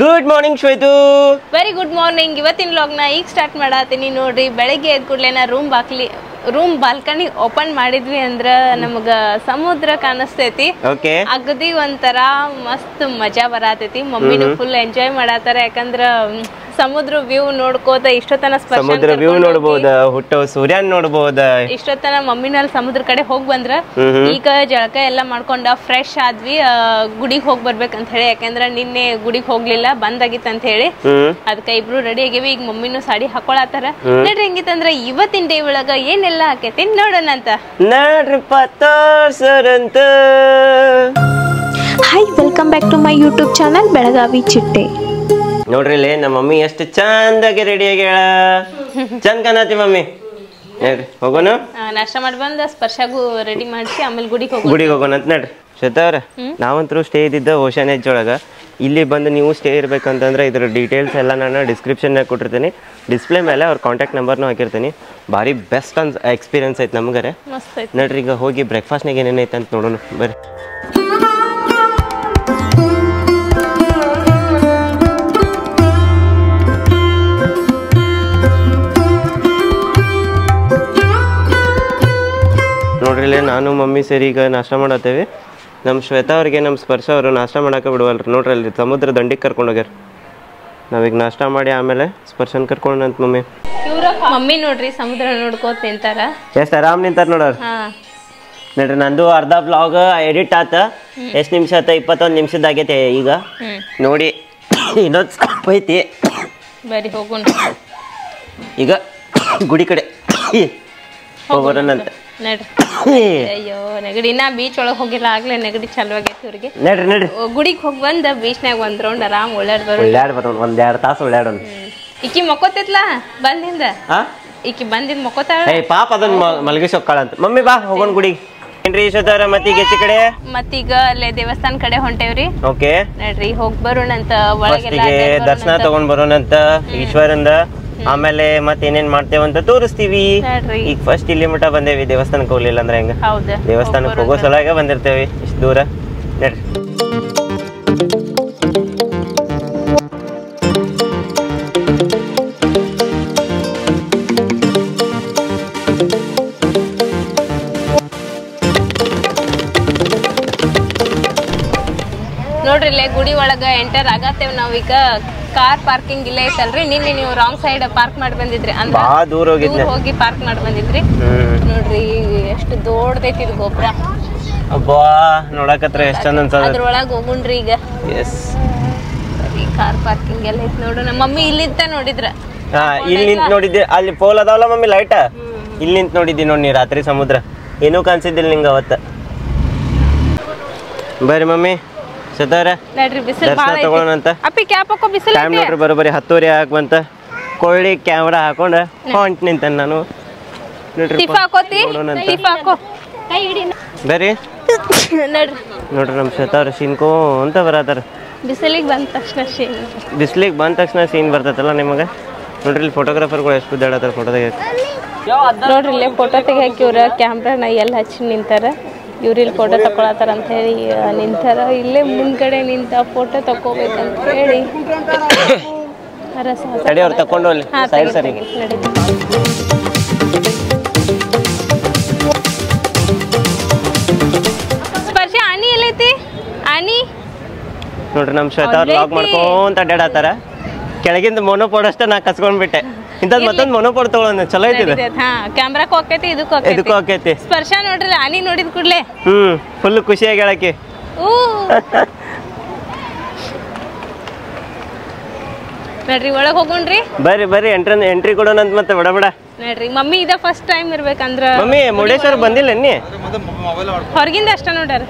Good morning Shwetu. Very good morning. ಇವತ್ತಿನ ವ್ಲಾಗ್ನ ಈಗ ಸ್ಟಾರ್ಟ್ ಮಾಡತ್ತೀನಿ ನೋಡ್ರಿ. ಬೆಳಗ್ಗೆ ಎದ್ದ ಕೂಡಲೇ ರೂಮ್ ಬಾಲ್ಕನಿ ಓಪನ್ ಮಾಡಿದ್ವಿ ಅಂದ್ರ ನಮಗ ಸಮುದ್ರ ಕಾಣಿಸ್ತೈತಿ. ಅಗದಿ ಒಂಥರ ಮಸ್ತ್ ಮಜಾ ಬರತೈತಿ. ಮಮ್ಮಿನೂ ಫುಲ್ ಎಂಜಾಯ್ ಮಾಡತ್ತಾರ, ಯಾಕಂದ್ರ ಸಮುದ್ರ ವ್ಯೂ ನೋಡ್ಕೋತ ಇಷ್ಟೊತ್ತನ ಸಮುದ್ರ ವ್ಯೂ ನೋಡಬಹುದು, ಹುಟ್ಟೋ ಸೂರ್ಯ ನೋಡಬಹುದು. ಇಷ್ಟೊತ್ತನ ಮಮ್ಮಿನಲ್ಲಿ ಸಮುದ್ರ ಕಡೆ ಹೋಗ್ ಬಂದ್ರ ಈಗ ಜಳಕ ಎಲ್ಲ ಮಾಡ್ಕೊಂಡ ಫ್ರೆಶ್ ಆದ್ವಿ. ಗುಡಿಗೆ ಹೋಗ್ ಬರ್ಬೇಕಂತ ಹೇಳಿ, ಯಾಕಂದ್ರ ನಿನ್ನೆ ಗುಡಿಗೆ ಹೋಗ್ಲಿಲ್ಲ, ಬಂದಾಗಿತ್ತು ಅಂತ ಹೇಳಿ. ಅದಕ್ಕ ಇಬ್ರು ರೆಡಿ ಆಗಿವಿ. ಈಗ ಮಮ್ಮಿನೂ ಸಾಡಿ ಹಾಕೊಳತಾರ. ನೋಡ್ರಿ ಹೆಂಗಿತ್ತಂದ್ರ ಇವತ್ತಿನ ಡೇ ಒಳಗ ಏನೆಲ್ಲ ಆಕೈತಿ ನೋಡೋಣ ಅಂತ. Hi, welcome back to my YouTube channel Belagavi ಚಿಟ್ಟೆ. ನೋಡ್ರಿ ಇಲ್ಲಿ ನಮ್ಮ ಮಮ್ಮಿ ಎಷ್ಟು ಚಂದಾಗಿ ರೆಡಿ ಆಗ್ಯಾಳ. ಚಂದ ಕಾಣತಿ ಮಮ್ಮಿ. ಹೋಗೋಣ, ನಾಷ್ಟ ಮಾಡಿ ಬಂದ ಸ್ಪರ್ಶಾಗೂ ರೆಡಿ ಮಾಡಿಸಿ ಆಮೇಲೆ ಗುಡಿಗೆ ಹೋಗೋಣ ಅಂತ. ನೋಡ್ರಿ ಶ್ವೇತಾ ಅವ್ರ, ನಾವಂತರೂ ಸ್ಟೇ ಇದ್ದಿದ್ದ ಓಷನ್ ಎಡ್ಜ್ ಒಳಗ. ಇಲ್ಲಿ ಬಂದು ನೀವು ಸ್ಟೇ ಇರ್ಬೇಕಂತಂದ್ರೆ ಇದ್ರ ಡೀಟೇಲ್ಸ್ ಎಲ್ಲ ನಾನು ಡಿಸ್ಕ್ರಿಪ್ಷನ್ನಾಗ ಕೊಟ್ಟಿರ್ತೀನಿ. ಡಿಸ್ಪ್ಲೇ ಮೇಲೆ ಅವ್ರ ಕಾಂಟ್ಯಾಕ್ಟ್ ನಂಬರ್ನೂ ಹಾಕಿರ್ತೀನಿ. ಭಾರಿ ಬೆಸ್ಟ್ ಎಕ್ಸ್ಪೀರಿಯನ್ಸ್ ಐತೆ ನಮ್ಗಾರೆ. ನೋಡ್ರಿ ಈಗ ಹೋಗಿ ಬ್ರೇಕ್ಫಾಸ್ಟ್ನಾಗ ಏನೇನೈತೆ ಅಂತ ನೋಡೋಣ ಬರ್ರಿ. ನೋಡ್ರಿ ಇಲ್ಲಿ ನಾನು ಮಮ್ಮಿ ಸೇರಿ ಈಗ ನಾಷ್ಟ ಮಾಡತ್ತೇವೆ. ನಮ್ಮ ಶ್ವೇತಾ ಅವ್ರಿಗೆ ನಮ್ಮ ಸ್ಪರ್ಶ ಅವರು ನಾಷ್ಟ ಮಾಡಕ್ಕೆ ಬಿಡುವಲ್ರಿ. ನೋಡ್ರಿ ಅಲ್ಲಿ ಸಮುದ್ರ ದಂಡಿಗೆ ಕರ್ಕೊಂಡು ಹೋಗ್ಯಾರ. ನಾವೀಗ ನಾಷ್ಟ ಮಾಡಿ ಆಮೇಲೆ ಸ್ಪರ್ಶನ್ ಕರ್ಕೊಂಡಂತ ಮಮ್ಮಿ. ಮಮ್ಮಿ ನೋಡ್ರಿ ಸಮುದ್ರ ನೋಡ್ಕೋತ ನಿಂತಾರ. ಎಷ್ಟು ಆರಾಮ್ ನಿಂತಾರ ನೋಡ್ರಿ. ನೋಡ್ರಿ ನಂದು ಅರ್ಧ ಬ್ಲಾಗ್ ಎಡಿಟ್ ಆತ. ಎಷ್ಟು ನಿಮಿಷ ಆತ? 21 ನಿಮಿಷದಾಗೈತೆ ಈಗ. ನೋಡಿ ಇನ್ನೊಂದು ಸ್ವಲ್ಪ ಐತಿ. ಬರೀ ಹೋಗೋಣ ಈಗ ಗುಡಿ ಕಡೆ ಹೋಗೋಣಂತ. ಅಯ್ಯೋ ನೆಗಡಿ, ನಾ ಬೀಚ್ ಒಳಗೆ ಹೋಗಿಲ್ಲ, ಆಗ್ಲೇ ನೆಗಡಿ ಚಾಲು ಆಗೈತಿ ಇವ್ರಿಗೆ. ನಡ್ರಿ ಗುಡಿಗೆ ಹೋಗಿ ಬಂದ ಬೀಚ್ನಾಗ ಒಂದ್ ರೌಂಡ್ ಆರಾಮ್ ಬರೋಣ. ಒಂದ್ 2 ತಾಸು ಓಡಾಡೋಣ. ಈಕಿ ಮಕ್ಕೋತಿತ್ಲಾ ಬಂದಿಂದ, ಈಕಿ ಬಂದಿಂದ ಮಕ್ಕೋತಾಳ. ಪಾಪ ಅದನ್ನ ಮಲಗಿಸಿ ಹೋಗ್ಕಾಳ ಅಂತ. ಮಮ್ಮಿ ಬಾ ಹೋಗೋಣ ಗುಡಿಗೆ. ಏನ್ರಿ ಈಶ್ವರ ಮತ್ತೀಗ ಹೆಚ್ಚು ಕಡೆ ಮತ್ತೀಗ ಅಲ್ಲೇ ದೇವಸ್ಥಾನ ಕಡೆ ಹೊಂಟೇವ್ರಿ. ಓಕೆ ನಡ್ರಿ ಹೋಗಿ ಬರೋಣ ಅಂತ. ಒಳಗೆಲ್ಲ ದರ್ಶನ ತಗೊಂಡ್ ಬರೋಣ ಅಂತ ಈಶ್ವರಂದ. ಆಮೇಲೆ ಮತ್ತೇನೇನ್ ಮಾಡ್ತೇವಂತ ತೋರಿಸ್ತೀವಿ. ಈಗ ಫಸ್ಟ್ ಇಲ್ಲಿ ಮಠ ಬಂದೇವಿ, ದೇವಸ್ಥಾನಕ್ಕೆ ಹೋಗ್ಲಿಲ್ಲ ಅಂದ್ರೆ ಹೆಂಗ? ದೇವಸ್ಥಾನಕ್ಕೆ ಹೋಗೋ ಸಲುವಾಗಿ ಬಂದಿರ್ತೇವಿ ಇಷ್ಟು ದೂರ. ನಡ್ರಿ ನೋಡ್ರಿ ಇಲ್ಲೇ ಗುಡಿ ಒಳಗ ಎಂಟರ್ ಆಗತ್ತೇವ್ ನಾವೀಗ. ಕಾರ್ ಪಾರ್ಕಿಂಗ್ ಇಲ್ಲೇ ಐತಲ್ರಿ. ನಿನ್ನೆ ನೀವು ರಾಂಗ್ ಸೈಡ್ ಪಾರ್ಕ್ ಮಾಡಿ ಬಂದಿದ್ರಿ, ಅಂದ್ರೆ ದೂರ ಹೋಗಿ ಪಾರ್ಕ್ ಮಾಡಿ ಬಂದಿದ್ರಿ. ನೋಡ್ರಿ ಎಷ್ಟು ದೊಡ್ಡದೈತಿ ಇದು ಗೋಪುರ. ಅಬ್ಬಾ ನೋಡಕತ್ರ ಎಷ್ಟ್ ಚಂದ ಅನ್ಸದ. ಅದ್ರೊಳಗ ಹೋಗುಣ್ರಿ ಈಗ. ಕಾರ್ ಪಾರ್ಕಿಂಗ್ ಎಲ್ಲ ಐತಿ ನೋಡೋಣ. ಮಮ್ಮಿ ಇಲ್ಲಿಂತ ನೋಡಿದ್ರ? ಇಲ್ಲಿ ನಿಂತ್ ನೋಡಿದ್ದೆ. ಅಲ್ಲಿ ಪೋಲ್ ಅದಾವಲ್ಲ ಮಮ್ಮಿ ಲೈಟ್, ಇಲ್ಲಿ ನಿಂತ್ ನೋಡಿದ್ದಿ ನೋಡಿ ರಾತ್ರಿ ಸಮುದ್ರ. ಏನೂ ಕಾಣಿಸಿದ್ದಿಲ್ಲ ನಿಂಗ ಅವತ್ತ. ಬರ್ರಿ ಮಮ್ಮಿ ಸತಾರ ದರ್ಶನ ತಗೊಳ್ಳೋಣಂತ. ಟೈಮ್ ನೋಡ್ರಿ ಬರೋಬ್ಬರಿ 10:30 ಆಗ್ಬಂತ. ಕೊಳ್ಳಿ ಕ್ಯಾಮ್ರಾ ಹಾಕೊಂಡ ಹೊಂಟ್ ನಿಂತ ನಾನು. ನೋಡ್ರಿ ಬರ್ರಿ ನೋಡ್ರಿ ನಮ್ಮ ಶ್ವೇತಾವ್ರ ಸೀನ್ಕೋ ಅಂತ ಬರತ್ತಾರ. ಬಿಸಿಲಿಗೆ ಬಂದ ತಕ್ಷಣ ಸೀನ್ ಬರ್ತೈತಲ್ಲ ನಿಮಗ. ನೋಡ್ರಿ ಇಲ್ಲಿ ಫೋಟೋಗ್ರಾಫರ್ಗಳು ಎಷ್ಟು ಗುದ್ದಾಡತ್ತಾರ ಫೋಟೋ ತೆಗಿಯಕ್ಕೆ. ನೋಡ್ರಿ ಇಲ್ಲೇ ಫೋಟೋ ತೆಗಿಯಕ್ಕೆ ಇವ್ರ ಕ್ಯಾಮ್ರಾನ ಎಲ್ಲ ಹಚ್ಚಿ ನಿಂತಾರ. ಇವ್ರಿಲ್ಲಿ ಫೋಟೋ ತಕೊಳತಾರ ಅಂತ ಹೇಳಿ ನಿಂತಾರ. ಇಲ್ಲೇ ಮುಂದ್ಗಡೆ ನಿಂತ ಫೋಟೋ ತಕೋಬೇಕಂತ ಹೇಳಿ ಅವ್ರು ತಕೊಂಡು ಸೈಡ್ ಸರಿ. ಸ್ಪರ್ಶ ಆನಿ ಎಲ್ಲೈತಿ? ಆನಿ ನೋಡ್ರಿ ನಮ್ಮ ಶ್ವೇತಾ ಅವ್ರು ಲಾಗ್ ಮಾಡ್ಕೊಂತ ಅಡ್ಡಾಡತ್ತಾರ. ಕೆಳಗಿಂದ ಮೊನೋಪೋಡ್ ಅಷ್ಟ ನಾ ಕಸ್ಕೊಂಡ್ಬಿಟ್ಟೆ. ಇಂಥದ್ ಮತ್ತೊಂದು ಮೊನೋಪೋಡ್ ತಗೊಳ್ಳೋಣ, ಚಲೋ ಐತಿದೆ. ಕ್ಯಾಮ್ರಾಕ್ ಹೋಗ್ತೈತಿ, ಇದಕ್ಕೂ ಹೋಗ್ತೈತಿ. ಸ್ಪರ್ಶ ನೋಡ್ರಿ ಆನಿ ನೋಡಿದ ಕೂಡ್ಲೆ ಫುಲ್ ಖುಷಿಯಾಗಿ ಹೇಳಕ್ಕೆ. ನೋಡ್ರಿ ಒಳಗ್ ಹೋಗೋಣ್ರಿ. ಬರ್ರಿ ಎಂಟ್ರಿ ಕೊಡೋಣ ಅಂತ. ಮತ್ತೆ ಬಡ ನೋಡ್ರಿ ಮಮ್ಮಿ ಇದ ಫಸ್ಟ್ ಟೈಮ್ ಇರ್ಬೇಕಂದ್ರ. ಮಮ್ಮಿ ಮುರುಡೇಶ್ವರ ಬಂದಿಲ್ಲ ನೀ? ಹೊರಗಿಂದ ಅಷ್ಟ ನೋಡ್ಯಾರ.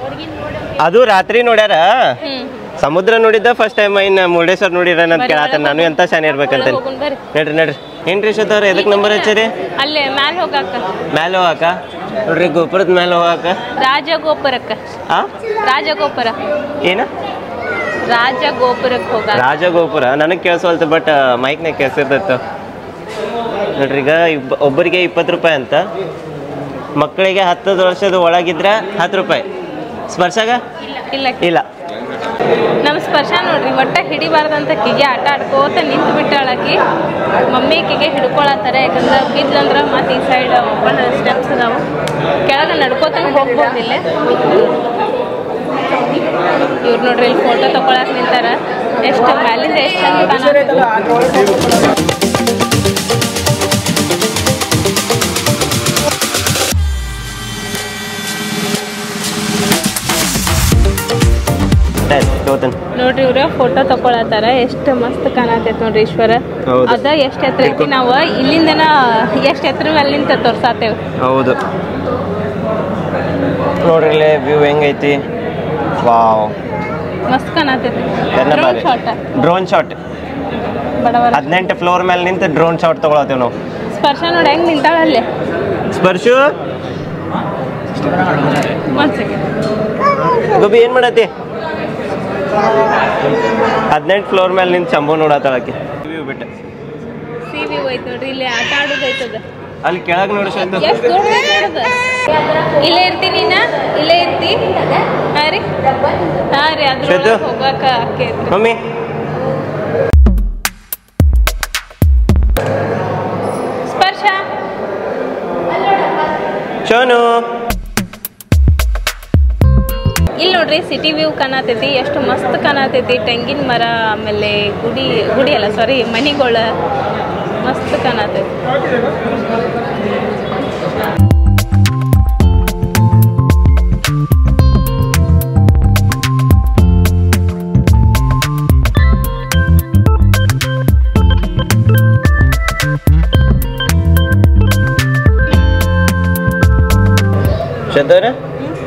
ಅದು ರಾತ್ರಿ ನೋಡ್ಯಾರ. ಸಮುದ್ರ ನೋಡಿದ್ದ ಫಸ್ಟ್ ಟೈಮ್. ಇನ್ನ ಮುರುಡೇಶ್ವರ ನೋಡಿರ ಅಂತ ಕೇಳತ್ತ. ನಾನು ಎಂತ ಶಾನೆ ಇರ್ಬೇಕಂತ. ನಡ್ರಿ ಏನ್ರಿ ಶ್ವೇತಾ ಅವ್ರ ಎದಕ್ ನಂಬರ್ ಹಚ್ಚಿರಿ? ಅಲ್ಲೇ ಮ್ಯಾಲ ಹೋಗಾಕ ನೋಡ್ರಿ, ಗೋಪುರದ ಮೇಲೆ ಹೋಗಾಕ. ರಾಜಗೋಪುರಕ್ಕ. ರಾಜಗೋಪುರ ಏನ? ರಾಜಗೋಪುರಕ್ಕೆ ಹೋಗ. ರಾಜಗೋಪುರ ನನಗ್ ಕೇಳಿಸೋಲ್ತು, ಬಟ್ ಮೈಕ್ನಾಗ ಕೇಳಿಸಿರ್ತೈತ. ನೋಡ್ರಿ ಈಗ ಒಬ್ಬರಿಗೆ 20 ರೂಪಾಯಿ ಅಂತ. ಮಕ್ಕಳಿಗೆ 10 ವರ್ಷದ ಒಳಗಿದ್ರೆ 10 ರೂಪಾಯಿ. ಸ್ಪರ್ಶಾಗ ಇಲ್ಲ ನಮ್ಮ ಸ್ಪರ್ಶ ನೋಡ್ರಿ ಒಟ್ಟ ಹಿಡಿಬಾರ್ದಂತ ಕಿಗೆ ಆಟ ಆಡ್ಕೋತ ನಿಂತು ಬಿಟ್ಟಾಳಕಿ ಮಮ್ಮಿ ಕಿಗೆ ಹಿಡ್ಕೊಳತ್ತಾರೆ ಯಾಕಂದ್ರೆ ಬಿದ್ದಂದ್ರೆ ಮತ್ತೆ ಈ ಸೈಡ್ ಓಪನ್ ಸ್ಟೆಪ್ಸ್ ಅದಾವು ಕೆಳಗೆ ನಡ್ಕೋತಾನೆ ಹೋಗ್ಬೋದಿಲ್ಲ ಇವ್ರು ನೋಡ್ರಿ ಇಲ್ಲಿ ಫೋಟೋ ತಗೊಳಕ್ ನಿಂತಾರ ಎಷ್ಟು ಮ್ಯಾಲಿಂದ ಎಷ್ಟು ಚಂದ ನೋಡ್ರಿ ಇವ್ರ ಫೋಟೋ ತಗೊಳತಾರ ಎಷ್ಟು ಮಸ್ತ್ ಕಾಣತೈತಿ ನೋಡ್ರಿ ಈಶ್ವರ ಅದ ಎಷ್ಟ್ ಎತ್ತರ ಐತಿ ನಾವು ಇಲ್ಲಿಂದನ ಎಷ್ಟ್ ಎತ್ತರ ಮೇಲೆ ನಿಂತ ತೋರ್ಸಾತೇವ್ ಹೌದು ನೋಡ್ರಿ ಇಲ್ಲೇ ವ್ಯೂ ಹೆಂಗೈತಿ ವಾವ್ ಮಸ್ತ್ ಕಾಣತೈತಿ ಡ್ರೋನ್ ಶಾಟ್ 18 ಫ್ಲೋರ್ ಮೇಲೆ ನಿಂತ ಡ್ರೋನ್ ಶಾಟ್ ತಗೊಳತೇವ್ ನಾವು ಸ್ಪರ್ಶ ನೋಡಿ ಹೆಂಗ್ ನಿಂತಾಳಲ್ಲೇ ಸ್ಪರ್ಶು ಗೋಬಿ ಏನ್ ಮಾಡತ್ತಿ 18 ಫ್ಲೋರ್ ಮೇಲೆ ನಿಂತ ಶಂಭು ನೋಡತ್ತಾಳಕ್ಕೆ ವ್ಯೂ ಬಿಟ್ಟು ಸಿ ವ್ಯೂ ಐತಿ ನೋಡ್ರಿ ಇಲ್ಲಿ ಆಟ ಆಡೋದೈತದ ಅಲ್ಲಿ ಕೆಳಗೆ ನೋಡಿ ಇಲ್ಲೇ ಇರ್ತಿ ನೀನ ಇಲ್ಲೇ ಇರ್ತಿ ಹಾ ರೀ ಅದ್ರ ಹೋಗಾಕ ಆಕೇತ್ರಿ ಮಮ್ಮಿ ಸ್ಪರ್ಶ ಶೋನು ಇಲ್ಲಿ ನೋಡ್ರಿ ಸಿಟಿ ವ್ಯೂ ಕಾಣತೈತಿ ಎಷ್ಟು ಮಸ್ತ್ ಕಾಣತೈತಿ ತೆಂಗಿನ ಮರ ಆಮೇಲೆ ಗುಡಿ ಅಲ್ಲ ಸಾರಿ ಮನಿಗಳ ಮಸ್ತ್ ಕಾಣತೈತಿ ಶ್ರದ್ಧವ್ರೆ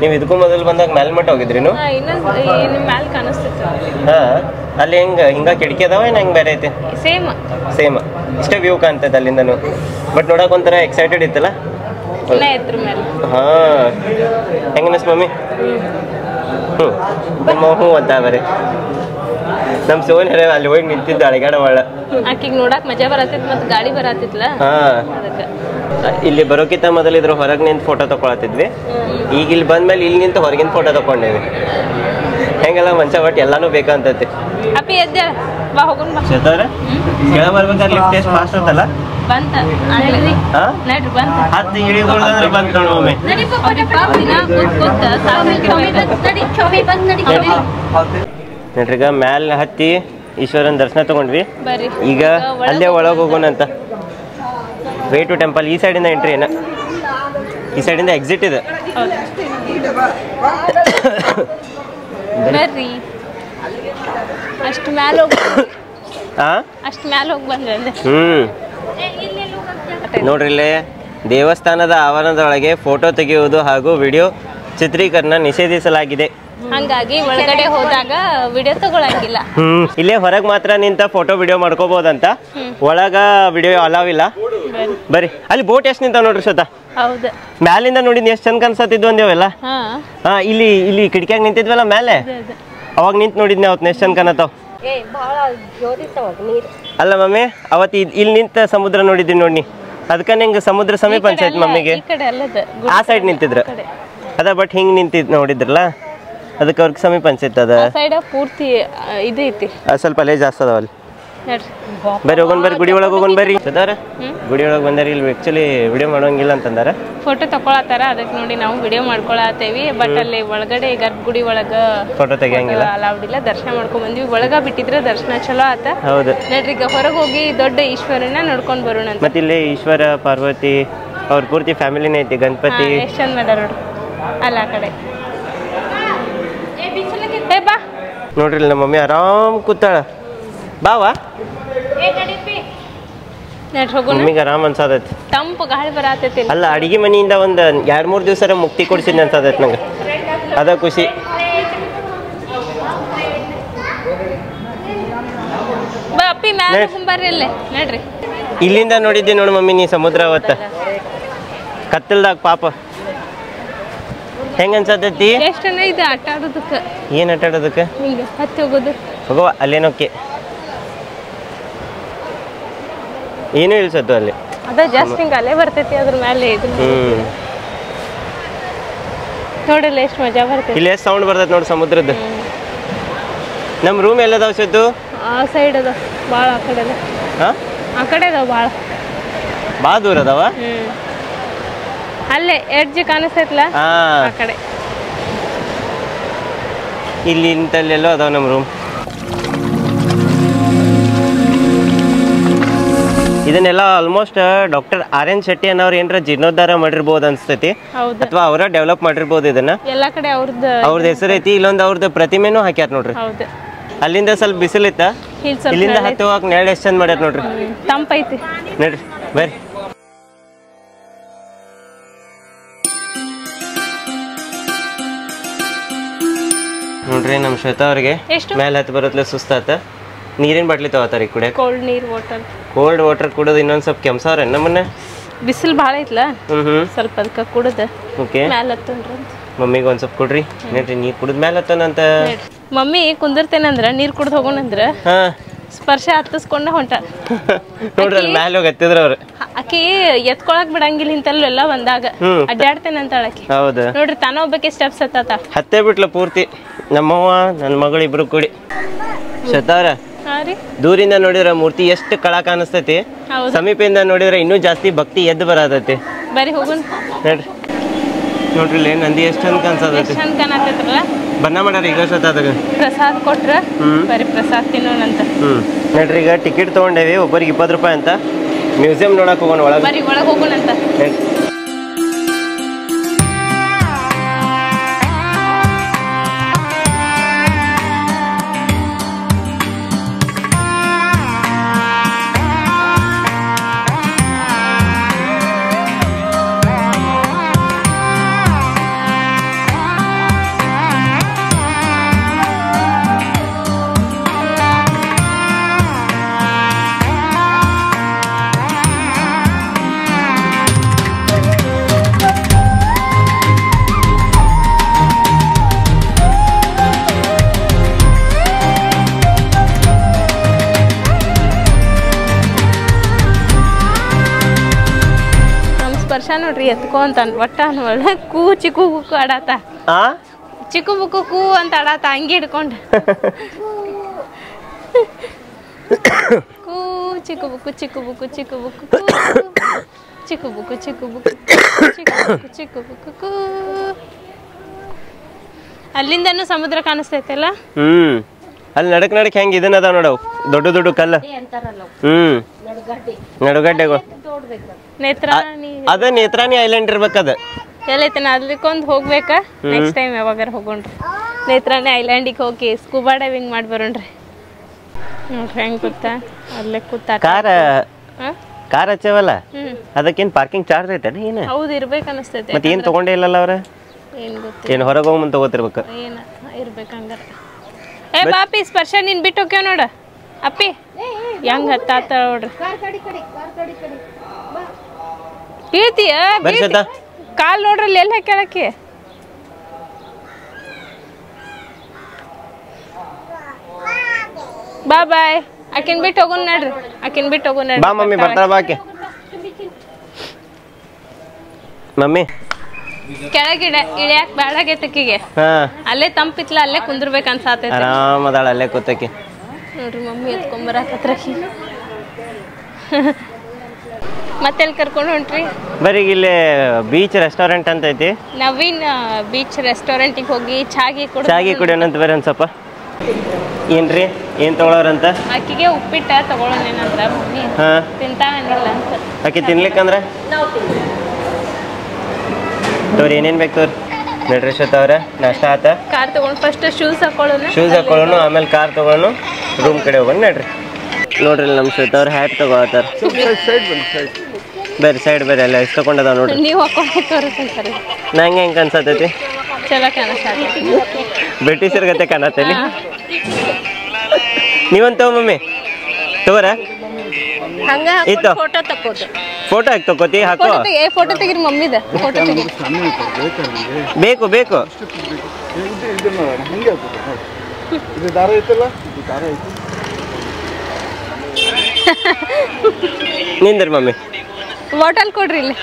ನೀವು ಇದಕ್ಕೂ ಮೊದಲು ಬಂದಾಗ ಮ್ಯಾಲ್ ಮಟ್ಟ ಹೋಗಿದ್ರಿ ಇನ್ನೊಂದು ಮ್ಯಾಲ್ ಕಾಣಿಸ್ತೈತಿ ಹಾ ಅಲ್ಲಿ ಹಿಂಗ ಕಿಟಕಿ ಅದಾವ ಏನ ಹೆಂಗ್ ಬೇರೆ ಐತಿ ಸೇಮ್ ಇಷ್ಟೇ ವ್ಯೂ ಕಾಣ್ತೈತೆ ಅಲ್ಲಿಂದನು ಬಟ್ ನೋಡಕ್ ಒಂಥರ ಎಕ್ಸೈಟೆಡ್ ಇತ್ತಲ್ಲ ಹಾ ಹೆಂಗ ಅನಿಸ್ ಮಮ್ಮಿ ಹ್ಞೂ ಅಂತ ಬರೀ ನಮ್ ಸೋನ್ ಹೇಳ ಅಲ್ಲಿ ಹೋಗಿ ನಿಂತಿದ್ದ ಅಳಗಾಡ ಒಳ್ಳ ಆಕಿಗೆ ನೋಡಕ್ ಮಜಾ ಬರತ್ತಿತ್ತು ಮತ್ತೆ ಗಾಳಿ ಬರತ್ತಿತ್ತಲ್ಲ ಹಾ ಇಲ್ಲಿ ಬರೋಕ್ಕಿಂತ ಮೊದಲು ಇದ್ರ ಹೊರಗೆ ನಿಂತು ಫೋಟೋ ತಗೊಳತಿದ್ವಿ ಈಗ ಇಲ್ಲಿ ಬಂದ್ಮೇಲೆ ಇಲ್ಲಿ ನಿಂತು ಹೊರಗಿನ ಫೋಟೋ ತಕೊಂಡೇವಿ ಹೆಂಗೆಲ್ಲ ಮನುಷ್ಯ ಬಟ್ ಎಲ್ಲಾನು ಬೇಕಂತೈತಿ ಅಪ್ಪಿ ಎದ್ದೆ ಬಾ ಹೋಗೋಣ ಬಾ ಶ್ವೇತವ್ರೆ ಕೆಳ ಬರ್ಬೇಕಾದ್ರೆ ಲಿಫ್ಟ್ ಎಷ್ಟು ಫಾಸ್ಟ್ ಅಂತಲ್ಲ ಬಂತ ನಡ್ರಿ ಬಂತ ಹತ್ತು ಇಳಿಗೋಳ್ದಂದ್ರೆ ಬಂತ ನೋಡು ಒಮ್ಮೆ ನಡ್ರಿಗ ಮ್ಯಾಲ ಹತ್ತಿ ಈಶ್ವರನ ದರ್ಶನ ತಗೊಂಡ್ವಿ ಈಗ ಅಲ್ಲೇ ಒಳಗೆ ಹೋಗೋಣ ಅಂತ ವೇ ಟು ಟೆಂಪಲ್ ಈ ಸೈಡಿಂದ ಎಂಟ್ರಿ ಏನ ಈ ಸೈಡಿಂದ ಎಕ್ಸಿಟ್ ಇದೆ ಬರ್ರಿ ಅಷ್ಟು ಮ್ಯಾಲ ಹೋಗಿ ಅಷ್ಟು ಮ್ಯಾಲ ಹೋಗಿ ಬಂದ್ರೆ ನೋಡ್ರಿ ಇಲ್ಲೇ ದೇವಸ್ಥಾನದ ಆವರಣದೊಳಗೆ ಫೋಟೋ ತೆಗೆಯುವುದು ಹಾಗೂ ವಿಡಿಯೋ ಚಿತ್ರೀಕರಣ ನಿಷೇಧಿಸಲಾಗಿದೆ ಹಂಗಾಗಿ ಒಳಗಡೆ ಹೋದಾಗ ವಿಡಿಯೋ ತಗೊಳಂಗಿಲ್ಲ ಇಲ್ಲೇ ಹೊರಗೆ ಮಾತ್ರ ನಿಂತ ಫೋಟೋ ವಿಡಿಯೋ ಮಾಡ್ಕೋಬಹುದಂತ ಒಳಗ ವಿಡಿಯೋ ಅಲಾವ್ ಇಲ್ಲ ಬರಿ ಅಲ್ಲಿ ಬೋಟ್ ಎಷ್ಟು ನಿಂತ ನೋಡ್ರಿ ಶ್ವೇತಾ ಹೌದು ಮ್ಯಾಲಿಂದ ನೋಡಿದ್ ಎಷ್ಟು ಚಂದ ಕನ್ಸತ್ತಿದ್ವು ಅಂದೇವಲ್ಲ ಹಾ ಇಲ್ಲಿ ಕಿಟಕಿಯಾಗ ನಿಂತಿದ್ವಲ್ಲ ಮೇಲೆ ಅವಾಗ ನಿಂತ್ ನೋಡಿದ್ನಿ ಅವತ್ತು ಎಷ್ಟು ಚಂದ ಕಾಣತ್ತಾವ ಅಲ್ಲ ಮಮ್ಮಿ ಅವತ್ತು ಇಲ್ಲಿ ನಿಂತ ಸಮುದ್ರ ನೋಡಿದ್ದೀನಿ ನೋಡಿ ಅದಕ್ಕ ನಿಂಗೆ ಸಮುದ್ರ ಸಮೀಪ ಅನ್ಸೈತಿ ಮಮ್ಮಿಗೆ ಆ ಸೈಡ್ ನಿಂತಿದ್ರ ಅದ ಬಟ್ ಹಿಂಗ್ ನಿಂತಿದ್ ನೋಡಿದ್ರಲ್ಲ ಅದಕ್ಕೆ ಅವ್ರಿಗೆ ಸಮೀಪ ಅನ್ಸೈತೆ ಅದ ಪೂರ್ತಿ ಇದು ಐತಿ ಸ್ವಲ್ಪ ಅಲ್ಲೇ ಜಾಸ್ತಿ ಅದಾವ ಅಲ್ಲಿ ಬರ್ರಿ ಹೋಗೋಣ ಬರ್ರಿ ಗುಡಿ ಒಳಗೆ ಹೋಗೋಣ ಬರ್ರಿ ಸದಾರ ಗುಡಿ ಒಳಗೆ ಬಂದಾರಿ ಇಲ್ಲಿ ಆಕ್ಚುಲಿ ವಿಡಿಯೋ ಮಾಡೋಂಗಿಲ್ಲ ಅಂತಂದಾರ ಫೋಟೋ ತಕೊಳತಾರ ಅದಕ್ಕೆ ನೋಡಿ ನಾವು ವಿಡಿಯೋ ಮಾಡ್ಕೊಳತೇವಿ ಬಟ್ ಅಲ್ಲಿ ಒಳಗಡೆ ಗರ್ಭಗುಡಿ ಒಳಗ ಫೋಟೋ ತೆಗಿಯಂಗಿಲ್ಲ ಅಲೌಡ್ ಇಲ್ಲ ದರ್ಶನ ಮಾಡ್ಕೊಂಡ್ ಬಂದ್ವಿ ಒಳಗ ಬಿಟ್ಟಿದ್ರೆ ದರ್ಶನ ಚಲೋ ಆತ ಹೌದು ನೋಡ್ರಿ ಈಗ ಹೊರಗೆ ಹೋಗಿ ದೊಡ್ಡ ಈಶ್ವರನ ನೋಡ್ಕೊಂಡ್ ಬರೋಣ ಅಂತ ಮತ್ತೆ ಇಲ್ಲಿ ಈಶ್ವರ ಪಾರ್ವತಿ ಅವ್ರ ಪೂರ್ತಿ ಫ್ಯಾಮಿಲಿನೇ ಐತಿ ಗಣಪತಿ ಎಷ್ಟು ಚಂದ ಮಾಡ್ಯಾರ ನೋಡ್ರಿ ಅಲ್ಲ ಆ ಕಡೆ ಬಾ ನೋಡ್ರಿ ನಮ್ಮ ಮಮ್ಮಿ ಆರಾಮ್ ಕೂತಾಳ ಬಾವಾ ಮಮ್ಮಿಗೆ ಆರಾಮ್ ಅನ್ಸತೈತಿ ತಂಪು ಗಾಳಿ ಬರತೈತಿ ಅಲ್ಲ ಅಡಿಗೆ ಮನೆಯಿಂದ ಒಂದ್ 2-3 ದಿವಸ ಮುಕ್ತಿ ಕೊಡ್ಸಿದ್ನಿ ಅನ್ಸತೈತಿ ನಂಗೆ ಅದ ಖುಷಿ ಅಪ್ಪಿ ಮ್ಯಾಲ ಬರ್ರಿ ಅಲ್ಲೇ ನೋಡ್ರಿ ಇಲ್ಲಿಂದ ನೋಡಿದ್ದೆ ನೋಡು ಮಮ್ಮಿ ನೀ ಸಮುದ್ರ ಅವತ್ತ ಕತ್ತಲ್ದಾಗ ಪಾಪ ಹೆಂಗ ಅನ್ಸತೈತಿ ಎಷ್ಟನ ಇದು ಆಟ ಆಡೋದಕ್ಕೆ ಏನ್ ಆಟ ಆಡೋದಕ್ಕೆ ಹಿಂಗೆ ಹತ್ತಿ ಹೋಗೋದು ಹೋಗವ ಅಲ್ಲೇನೋಕೆ ಏನೂ ಇಲ್ಸತ್ತು ಅಲ್ಲಿ ಅದ ಜಸ್ಟ್ ಹಿಂಗೆ ಅಲೆ ಬರ್ತೈತಿ ಅದ್ರ ಮೇಲೆ ಇದು ನೋಡಲ್ಲ ಎಷ್ಟು ಮಜಾ ಬರ್ತೈತಿ ಇಲ್ಲಿ ಎಷ್ಟು ಸೌಂಡ್ ಬರ್ತೈತಿ ನೋಡಿ ಸಮುದ್ರದ್ದು ನಮ್ಮ ರೂಮ್ ಎಲ್ಲದಾವ ಸಿದ್ದು? ಆ ಸೈಡ್ ಅದ ಭಾಳ ಆ ಕಡೆ ಅದ. ಹಾಂ ಆ ಕಡೆ ಅದಾವ ಭಾಳ ದೂರ ಅದಾವ? ಅಲ್ಲೇ ಎಡ್ಜ್ ಕಾಣಿಸ್ತೈತಲ್ಲ ಹಾಂ ಆ ಕಡೆ. ಇಲ್ಲಿ ಇಂತಲ್ಲೆಲ್ಲೋ ಅದಾವ ನಮ್ಮ ರೂಮ್. ಇದನ್ನೆಲ್ಲ ಆಲ್ಮೋಸ್ಟ್ ಡಾಕ್ಟರ್ ಆರ್.ಎನ್. ಶೆಟ್ಟಿ ಅನ್ನೋರು ಏನಾರ ಜೀರ್ಣೋದ್ಧಾರ ಮಾಡಿರ್ಬೋದು ಅನ್ಸ್ತೈತಿ, ಅಥವಾ ಅವರ ಡೆವಲಪ್ ಮಾಡಿರ್ಬೋದು ಇದನ್ನ. ಎಲ್ಲ ಕಡೆ ಅವ್ರದ್ದು ಹೆಸರು ಐತಿ. ಇಲ್ಲೊಂದು ಅವ್ರದ್ದು ಪ್ರತಿಮೆನೂ ಹಾಕ್ಯಾರ ನೋಡ್ರಿ. ಹೌದು. ಅಲ್ಲಿಂದ ಸ್ವಲ್ಪ ಬಿಸಿಲಿತ್ತ, ಇಲ್ಲಿಂದ ಹತ್ತಿ ಹೋಗಕ್ ನೆರಳು ಎಷ್ಟು ಚಂದ ಮಾಡ್ಯಾರ ನೋಡ್ರಿ. ತಂಪೈತಿ ನೋಡ್ರಿ ಬರ್ರಿ. ನೋಡ್ರಿ ನಮ್ಮ ಶ್ವೇತಾ ಅವ್ರಿಗೆ ಮೇಲೆ ಹತ್ತಿ ಬರೋತ್ಲೆ ಸುಸ್ತಾತ. ನೀರಿನ ಬಾಟ್ಲಿ ತಗೋತಾರ ಈಗ ಕುಡಿಯಕ್ಕೆ. ಕೋಲ್ಡ್ ನೀರ್ ವಾಟರ್. ಕೋಲ್ಡ್ ವಾಟರ್ ಕುಡೋದು ಇನ್ನೊಂದ್ ಸ್ವಲ್ಪ ಕೆಮ್ಸವ್ರೆ ನಮ್ಮನ್ನ. ಬಿಸಿಲು ಭಾಳ ಐತ್ಲ, ಸ್ವಲ್ಪ ಅದಕ್ಕೆ ಕುಡದ ಓಕೆ ಮ್ಯಾಲ ಹತ್ತನ್ರಿ. ಮಮ್ಮಿಗೆ ಒಂದ್ ಸ್ವಲ್ಪ ಕೊಡ್ರಿ. ನೋಡ್ರಿ ನೀರ್ ಕುಡಿದ್ ಮ್ಯಾಲ ಹತ್ತನಂತ. ಮಮ್ಮಿ ಕುಂದಿರ್ತೇನಂದ್ರ ನೀರ್ ಕುಡ್ದು ಹೋಗೋಣಂದ್ರ ಹಾ ಸ್ಪರ್ಶ ಹತ್ತಿಸ್ಕೊಂಡ ಹೊಂಟ ನೋಡ್ರಿ ಅಲ್ಲಿ ಮ್ಯಾಲ ಹೋಗಿ ಹತ್ತಿದ್ರ ಅವ್ರು. ಆಕಿ ಎತ್ಕೊಳಕ್ ಬಿಡಂಗಿಲ್ಲ ಇಂತಲ್ಲ ಎಲ್ಲ ಬಂದಾಗ ಅಡ್ಡಾಡ್ತೇನಂತ ಆಕಿ. ಹೌದು ನೋಡ್ರಿ ತಾನ ಒಬ್ಬಕ್ಕೆ ಸ್ಟೆಪ್ಸ್ ಹತ್ತಾತ. ಹತ್ತೇ ಬಿಟ್ಲ ಪೂರ್ತಿ. ನಮ್ಮವ್ವ ನನ್ನ ಮಗಳು ಇಬ್ರು ಕೂಡಿ. ಶ್ವೇತಾವ್ರ ದೂರಿಂದ ನೋಡಿದ್ರ ಮೂರ್ತಿ ಎಷ್ಟು ಕಳ ಕಾಣಿಸ್ತೈತಿ, ಸಮೀಪದಿಂದ ನೋಡಿದ್ರ ಇನ್ನೂ ಜಾಸ್ತಿ ಭಕ್ತಿ ಎದ್ದು ಬರತೈತಿ. ಬರೀ ಹೋಗುನ್ ನೋಡ್ರಿ. ನೋಡ್ರಿ ಇಲ್ಲಿ ನಂದಿ ಎಷ್ಟು ಚಂದ ಕಾಣಿಸ್ತೈತಿ. ಬನ್ನ ಮಾಡ್ಯಾರ ಈಗ ಶ್ವೇತಾದಾಗ. ಪ್ರಸಾದ್ ಕೊಟ್ರ ಬರೀ ಪ್ರಸಾದ್ ತಿನ್ನೋಣಂತ. ನೋಡ್ರಿ ಈಗ ಟಿಕೆಟ್ ತಗೊಂಡೇವಿ, ಒಬ್ಬರಿಗೆ 20 ರೂಪಾಯಿ ಅಂತ. ಮ್ಯೂಸಿಯಂ ನೋಡಕ್ ಹೋಗೋಣ ಒಳಗೆ. ಬರೀ ಒಳಗೆ ಹೋಗೋಣಂತ. ನೋಡ್ರಿ ಎತ್ಕೋ ಅಂತ ಒಟ್ಟ ಒಳ್ಳೆ ಕೂ ಚಿಕ್ಕು ಬುಕ್ಕು ಆಡಾತ. ಚಿಕ್ಕು ಬುಕ್ಕು ಕೂ ಅಂತ ಆಡಾತ ಹಂಗೆ ಹಿಡ್ಕೊಂಡು. ಕೂ ಚಿಕ್ಕು ಬುಕ್ಕು ಚಿಕ್ಕು ಬುಕ್ಕು ಚಿಕ್ಕು ಬುಕ್ಕು ಚಿಕ್ಕು ಬುಕ್ಕು ಚಿಕ್ಕು ಬುಕ್ಕು ಚಿಕ್ಕು ಬುಕ್ಕು ಚಿಕ್ಕು ಬುಕ್ಕು ಕೂ. ಅಲ್ಲಿಂದನೂ ಸಮುದ್ರ ಕಾಣಿಸ್ತೈತಲ್ಲ. ಅಲ್ಲಿ ನಡಕ್ ಹೆಂಗ್ ಇದನ್ನ ಅದಾವ ನೋಡವ್ ದೊಡ್ಡ ದೊಡ್ಡ ಕಲ್ಲ. ನಡುಗಡ್ಡೆಗಳು. ಅದ ನೇತ್ರಾಣಿ ಐಲ್ಯಾಂಡ್ ಇರ್ಬೇಕದ. ಎಲ್ಲೈತೆ ಅದ್ಲಿಕ್ಕೊಂದು ಹೋಗ್ಬೇಕಾ ನೆಕ್ಸ್ಟ್ ಟೈಮ್ ಯಾವಾಗಾರ ಹೋಗೋಣ್ರಿ. ನೇತ್ರಾಣಿ ಐಲ್ಯಾಂಡಿಗೆ ಹೋಗಿ ಸ್ಕೂಬಾ ಡೈವಿಂಗ್ ಮಾಡಿ ಬರೋಣ್ರಿ. ನೋಡ್ರಿ ಹೆಂಗ್ ಗೊತ್ತಾ ಅಲ್ಲೇ ಕೂತ ಕಾರ್ ಹಚ್ಚವಲ್ಲ ಅದಕ್ಕೇನ್ ಪಾರ್ಕಿಂಗ್ ಚಾರ್ಜ್ ಐತೆ ಏನು? ಹೌದು ಇರ್ಬೇಕು ಅನಿಸ್ತೈತೆ. ಮತ್ತೆ ಏನ್ ತಗೊಂಡೇ ಇಲ್ಲಲ್ಲ ಅವ್ರ? ಏನ್ ಗೊತ್ತ ಏನ್ ಹೊರಗೆ ಹೋಗ್ಮಂತ ತಗೋತಿರ್ಬೇಕು. ಏನ ಇರ್ಬೇಕು ಹಂಗಾರ. ಏ ಬಾಪಿ ಸ್ಪರ್ಶ ನೀನ್ ಬಿಟ್ಟು ಹೋಗ್ಯಾವ ನೋಡ ಅಪ್ಪಿ ಹೆಂಗ್ ಹತ್ತಾತ ನೋಡ್ರಿ. ಬೀಳ್ತೀಯ ಕಾಲ್ ನೋಡ್ರಲ್ಲಿ ಎಲ್ಲ ಕೇಳಕ್ಕೆ. ಬಾ ಬಾಯ್. ಆಕಿನ್ ಬಿಟ್ಟು ಹೋಗೋಣ ನಡ್ರಿ. ಆಕಿನ್ ಬಿಟ್ಟು ಹೋಗೋಣ ನಡ್ರಿ. ಬಾ ಮಮ್ಮಿ ಬರ್ತಾಳ ಬಾಕೆ. ಮಮ್ಮಿ ಕೆಳಗಿಡ ಇಳಿಯಾಕ ಬ್ಯಾಡಾಗೈತೆ ಆಕಿಗೆ. ಅಲ್ಲೇ ತಂಪಿತ್ಲ ಅಲ್ಲೇ ಕುಂದ್ರಬೇಕು ಅನ್ಸಾತೈತಿ. ಆರಾಮ ಅದಾಳ ಅಲ್ಲೇ ಕೂತಕ್ಕೆ. ನೋಡ್ರಿ ಮಮ್ಮಿ ಎತ್ಕೊಂಡ್ ಬರಾಕತ್ರಕಿ. ಮತ್ತೆಲ್ಲಿ ಕರ್ಕೊಂಡು ಹೊಂಟ್ರಿ? ಬರೀ ಇಲ್ಲಿ ಬೀಚ್ ರೆಸ್ಟೋರೆಂಟ್ ಅಂತ ಐತಿ. ನವೀನ್ ಬೀಚ್ ರೆಸ್ಟೋರೆಂಟಿಗೆ ಹೋಗಿ ಚಾಗಿ ಕುಡಿಯೋಣಂತ ಬೇರೆ ಒಂದ್ ಸ್ವಲ್ಪ. ಏನ್ರಿ ಏನ್ ತಗೊಳೋರಂತ? ಆಕಿಗೆ ಉಪ್ಪಿಟ್ಟ ತಗೊಳ್ಳೋನೇನಂದ್ರ ಮಮ್ಮಿ ತಿಂತಾನಿಲ್ಲ ಅಂತ. ಆಕಿ ತಿನ್ಲಿಕ್ಕಂದ್ರ ತೋರಿ ಏನೇನ್ ಬೇಕು ತೋರಿ. ನಡ್ರಿ ಶ್ವೇತಾ ಅವ್ರ ನಾಷ್ಟ ಆತ. ಕಾರ್ ತಗೊಂಡು ಫಸ್ಟ್ ಶೂಸ್ ಹಾಕೊಳ್ಳೋಣ ಆಮೇಲೆ ಕಾರ್ ತಗೊಂಡು ರೂಮ್ ಕಡೆ ಹೋಗೋಣ. ನಡ್ರಿ ನೋಡ್ರಿ ನಮ್ಮ ಶ್ವೇತಾ ಅವ್ರ ಹ್ಯಾಟ್ ತಗೋತಾರ. ಬೇರೆ ಸೈಡ್ ಬೇರೆ ಎಲ್ಲ ಎಷ್ಟು ತಗೊಂಡದ ನೋಡ್ರಿ. ನೀವು ಹಾಕೊಂಡು ತೋರಿಸ್ತಾರೆ ನಂಗೆ ಹೆಂಗ್ ಅನ್ಸತೈತಿ? ಚಲೋ ಕಾಣಿಸ್ತೈತಿ. ಬ್ರಿಟಿಷರ್ ಗತೆ ಕಾಣತ್ತೇನಿ. ನೀವಂತ ಮಮ್ಮಿ ತಗೋರ ಇತ್ತು ಫೋಟೋ ಹಾಕಿ ತಗೋತಿ ಹಾಕೋ. ಫೋಟೋ ತೆಗಿರಿ ಮಮ್ಮಿದ. ಫೋಟೋ ತೆಗಿರಿ ಬೇಕು ಬೇಕು. ನಿಂದ್ರಿ ಮಮ್ಮಿ. ಬಾಟಲ್ ಕೊಡ್ರಿ ಇಲ್ಲಿ.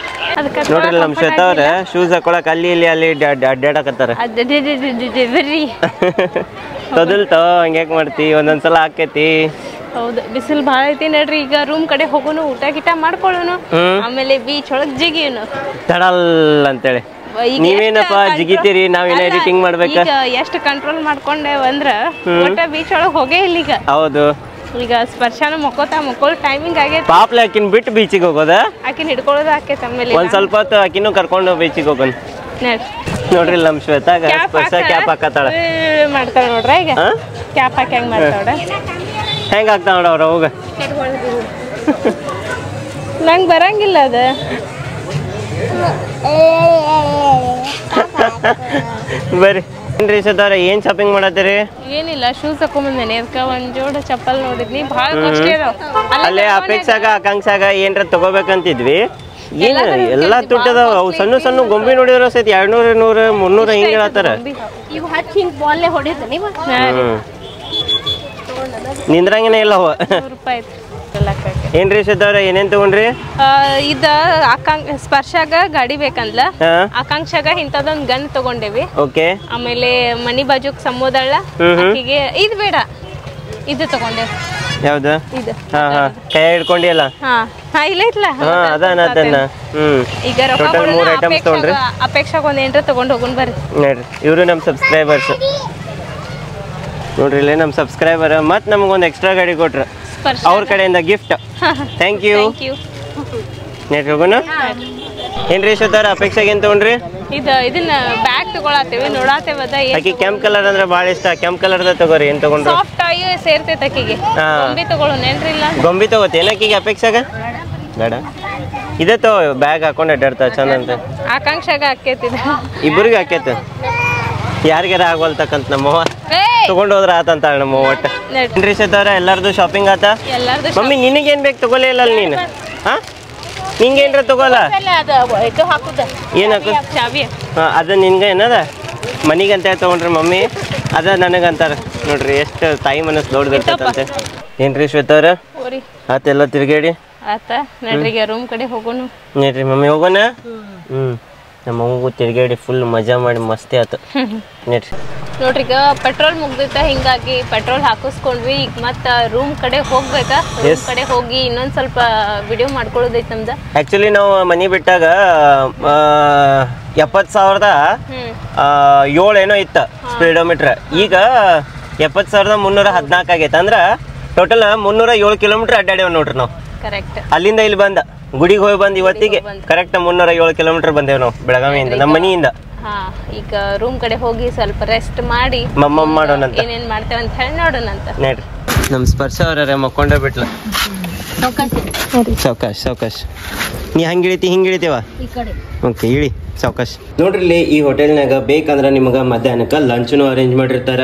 ನೋಡ್ರಿ ನಮ್ ಶ್ವೇತಾ ಅವ್ರ ಶೂಸ್ ಹಾಕೊಳಕ್ ಅಲ್ಲಿ ಇಲ್ಲಿ ಅಲ್ಲಿ ಅಡ್ಡಾಡಕತ್ತಾರ. ಬರ್ರಿ ತೊದಲ್ತೋ ಹಂಗ್ಯಾಕ್ ಮಾಡ್ತಿ, ಒಂದೊಂದ್ಸಲ ಹಾಕೈತಿ. ಹೌದು, ಬಿಸಿಲು ಭಾಳ ಐತಿ ನೋಡ್ರಿ. ಈಗ ರೂಮ್ ಕಡೆ ಹೋಗೋನು, ಊಟ ಗಿಟ ಮಾಡ್ಕೊಳ್ಳೋನು, ಆಮೇಲೆ ಬೀಚ್ ಒಳಗ್ ಜಿಗಿಯೋನು ತಡಲ್ ಅಂತೇಳಿ. ನೀವೇನಪ್ಪ ಜಿಗಿತೀರಿ, ನಾವೇನ ಎಡಿಟಿಂಗ್ ಮಾಡ್ಬೇಕ. ಈಗ ಎಷ್ಟು ಕಂಟ್ರೋಲ್ ಮಾಡ್ಕೊಂಡೇವ ಅಂದ್ರ ಊಟ ಬೀಚ್ ಒಳಗ್ ಹೋಗೇ ಇಲ್ಲ ಈಗ. ಹೌದು, ಈಗ ಸ್ಪರ್ಶನ ಮಕ್ಕೋಳ ಟೈಮಿಂಗ್ ಆಗೈತಿ. ಪಾಪ್ಲೆ ಆಕಿನ್ ಬಿಟ್ಟು ಬೀಚಿಗೆ ಹೋಗೋದ, ಆಕಿನ ಹಿಡ್ಕೊಳ್ಳೋದು ಆಕೈತಿ. ಆಮೇಲೆ ಒಂದ್ ಸ್ವಲ್ಪ ಹೊತ್ತು ಆಕಿನೂ ಕರ್ಕೊಂಡು ಬೀಚಿಗೆ ಹೋಗೋಣ. ನೋಡ್ರಿ ನಮ್ ಶ್ವೇತಾಗ ಸ್ಪರ್ಶ ಕ್ಯಾಪ್ ಹಾಕತ್ತಾಳ ಮಾಡ್ತಾಳ ನೋಡ್ರ. ಈಗ ಕ್ಯಾಪ್ ಹಾಕಿ ಹೆಂಗ್ ಮಾಡ್ತಾಳ, ಹೆಂಗ ಆಗ್ತಾವ ನೋಡ ಅವ್ರ. ಹೋಗ ನಂಗೆ ಬರಂಗಿಲ್ಲ ಅದ. ಬರ್ರಿ ಏನ್ರಿ ಶ್ವೇತಾವ್ರ, ಏನ್ ಶಾಪಿಂಗ್ ಮಾಡತ್ತೀರಿ? ಏನಿಲ್ಲ, ಶೂಸ್ ತಕೊಂಬಂದೇನೆ. ಅದಕ್ಕೆ ಒಂದ್ ಜೋಡ ಚಪ್ಪಲ್ ನೋಡಿದ್ನಿ, ಭಾಳ ಕಾಸ್ಟ್ಲಿ ಅದಾವ. ಅಲ್ಲೇ ಅಪೇಕ್ಷಾಗ ಆಕಾಂಕ್ಷಾಗ ಏನ್ರ ತಗೋಬೇಕಂತಿದ್ವಿ. ಏನ್ ಎಲ್ಲಾ ತುಟ್ಟದಾವ ಅವು. ಸಣ್ಣ ಸಣ್ಣ ಗೊಂಬಿ ನೋಡಿದ್ರ ಸೈತಿ 200 100 300 ಹಿಂಗ ಹೇಳತ್ತಾರ. ನಿಂದ್ರಂಗನೇ ಇಲ್ಲ ಅವ. ಏನ್ರಿ ಶ್ವೇತಾವ್ರ, ಏನೇನ್ ತಗೊಂಡ್ರಿ? ಇದ ಸ್ಪರ್ಶಾಗ ಗಾಡಿ ಬೇಕಂದ್ಲ, ಆಕಾಂಕ್ಷಾಗ ಇಂಥದೊಂದ್ ಗನ್ ತಗೊಂಡೇವಿ. ಓಕೆ. ಆಮೇಲೆ ಮನಿ ಬಾಜುಕ್ ಸಮೋದಳ ಆಕಿಗೆ ಇದ್ ಬೇಡ, ಇದು ತಗೊಂಡೇವಿ. ಯಾವ್ದು? ಇದು ಕೈ ಹಿಡ್ಕೊಂಡಿಯಲ್ಲ? ಇಲ್ಲ ಇಟ್ಲ ಅದನ್ನ. ಈಗ ಅಪೇಕ್ಷಾಗ ಒಂದ್ ಏನ್ರ ತಗೊಂಡ್ ಹೋಗೋಣ ಬರ್ರಿ. ನೋಡ್ರಿ ಇವ್ರು ನಮ್ ಸಬ್ಸ್ಕ್ರೈಬರ್ಸ್. ನೋಡ್ರಿ ಇಲ್ಲೇ ನಮ್ ಸಬ್ಸ್ಕ್ರೈಬರ್ ಮತ್ ನಮಗೊಂದ್ ಎಕ್ಸ್ಟ್ರಾ ಗಾಡಿ ಕೊಟ್ರ ಅವ್ರ ಕಡೆಯಿಂದ ಗಿಫ್ಟ್. Thank you. ನೆಟ್ ಹೋಗೋಣ. ಏನ್ರಿ ಶ್ವೇತಾವ್ರ, ಅಪೇಕ್ಷೆಗೆ ಏನ್ ತಗೊಂಡ್ರಿ? ಇದನ್ನ ಬ್ಯಾಗ್ ತಗೊಳತ್ತೇವಿ, ನೋಡಾತೇವ. ಆಕಿ ಕೆಂಪ್ ಕಲರ್ ಅಂದ್ರೆ ಬಾಳ ಇಷ್ಟ. ಕೆಂಪ್ ಕಲರ್ ದ ತಗೋರಿ. ಏನ್ ತಗೊಂಡ್ರಿ? ಸಾಫ್ಟ್ ಆಗಿ ಸೇರ್ತೈತೆ ಆಕಿಗೆ. ಗೊಂಬಿ ತಗೊಳ್ಳೋಣ ಏನ್ರಿ? ಇಲ್ಲ ಗೊಂಬಿ ತಗೋತೇನ ಆಕಿಗೆ ಅಪೇಕ್ಷೆಗ? ಬೇಡ, ಇದೇ ತಗೋ. ಬ್ಯಾಗ್ ಹಾಕೊಂಡ್ ಅಡ್ಡಾಡ್ತಾವ ಚಂದ ಅಂತ. ಆಕಾಂಕ್ಷಾಗ ಹಾಕೈತಿ, ಇಬ್ಬರಿಗೆ ಹಾಕೈತ. ಯಾರಿಗಾರ ಆಗವಲ್ತಕ್ಕಂತ ನಮ್ಮವ್ವ ತಗೊಂಡ್ ಹೋದ್ರ ಆತಂತ ನಮ್ಮವ್ವ. ಒಟ್ಟ ಏನ್ರಿ ಶ್ವೇತಾವ್ರ, ಎಲ್ಲಾರ್ದು ಶಾಪಿಂಗ್ ಆತ? ಮಮ್ಮಿ ನಿನಗೇನ್ ಬೇಕು ತಗೋಲೇ ಇಲ್ಲ ನೀನು? ಹಾ, ನಿಂಗೇನ್ರ ತಗೋಲ್ಲ? ಏನ್ ಹಾಕು? ಅದ ನಿನ್ಗ ಏನದ ಮನಿಗಂತ ತಗೊಂಡ್ರಿ ಮಮ್ಮಿ, ಅದ ನನಗಂತಾರ. ನೋಡ್ರಿ ಎಷ್ಟು ತಾಯಿ ಮನಸ್ಸು ದೊಡ್ಡದಿರ್ತಂತೆ. ಏನ್ರಿ ಶ್ವೇತಾವ್ರ, ಆತೆಲ್ಲ ತಿರ್ಗೇಡಿ ಆತ? ನಡ್ರಿ ರೂಮ್ ಕಡೆ ಹೋಗೋಣ. ನೋಡ್ರಿ ಮಮ್ಮಿ ಹೋಗೋಣ. ನಮ್ಮ ಅವ್ಗೂ ತಿರ್ಗೇಡಿ ಫುಲ್ ಮಜಾ ಮಾಡಿ ಮಸ್ತಿ ಆತು. ನೋಡ್ರಿ ಈಗ ಪೆಟ್ರೋಲ್ ಮುಗ್ದೈತ, ಹಿಂಗಾಗಿ ಪೆಟ್ರೋಲ್ ಹಾಕಿಸ್ಕೊಂಡ್ವಿ. ಈಗ ಮತ್ತ ರೂಮ್ ಕಡೆ ಹೋಗ್ಬೇಕಾ, ರೂಮ್ ಕಡೆ ಹೋಗಿ ಇನ್ನೊಂದ್ ಸ್ವಲ್ಪ ವಿಡಿಯೋ ಮಾಡ್ಕೊಳ್ಳೋದೈತಿ ನಮ್ದ. ಆಕ್ಚುಲಿ ನಾವು ಮನಿ ಬಿಟ್ಟಾಗ 70,000 7 ಏನೋ ಇತ್ತ ಸ್ಪೀಡೋಮೀಟರ್. ಈಗ 70,314 ಆಗೈತೆ. ಅಂದ್ರ ಟೋಟಲ್ 307 ಕಿಲೋಮೀಟರ್ ಅಡ್ಡಾಡೇವ್ ನೋಡ್ರಿ ನಾವು. ಕರೆಕ್ಟ್. ಅಲ್ಲಿಂದ ಇಲ್ಲಿ ಬಂದ ಗುಡಿಗೆ ಹೋಗಿ ಬಂದ್ ಇವತ್ತಿಗೆ ಕರೆಕ್ಟ್ 307 ಕಿಲೋಮೀಟರ್ ಬಂದೇವ್ ನಾವು ಬೆಳಗಾವಿಯಿಂದ, ನಮ್ಮ ಮನಿಯಿಂದ. ಈಗ ರೂಮ್ ಕಡೆ ಹೋಗಿ ಸ್ವಲ್ಪ ರೆಸ್ಟ್ ಮಾಡಿ ಮಾಡೋಣ ಅಂತ, ಏನೇನ್ ಮಾಡ್ತೇವೆ ಅಂತ ಹೇಳಿ ನೋಡೋಣ ಅಂತ. ನೋಡ್ರಿ ನಮ್ ಸ್ಪರ್ಶ ಅವ್ರ ಮಕ್ಕೊಂಡ ಬಿಟ್ಲ. ಸಾವಕಾಶ್ ನೀ ಹಂಗಿಳಿತಿ ಹಿಂಗಿಳಿತೀವ. ಓಕೆ ಇಳಿ ಸಾವಕಾಶ್. ನೋಡ್ರಿ ಇಲ್ಲಿ ಈ ಹೋಟೆಲ್ನಾಗ ಬೇಕಂದ್ರೆ ನಿಮ್ಗೆ ಮಧ್ಯಾಹ್ನಕ್ಕೆ ಲಂಚ್ನು ಅರೇಂಜ್ ಮಾಡಿರ್ತಾರ.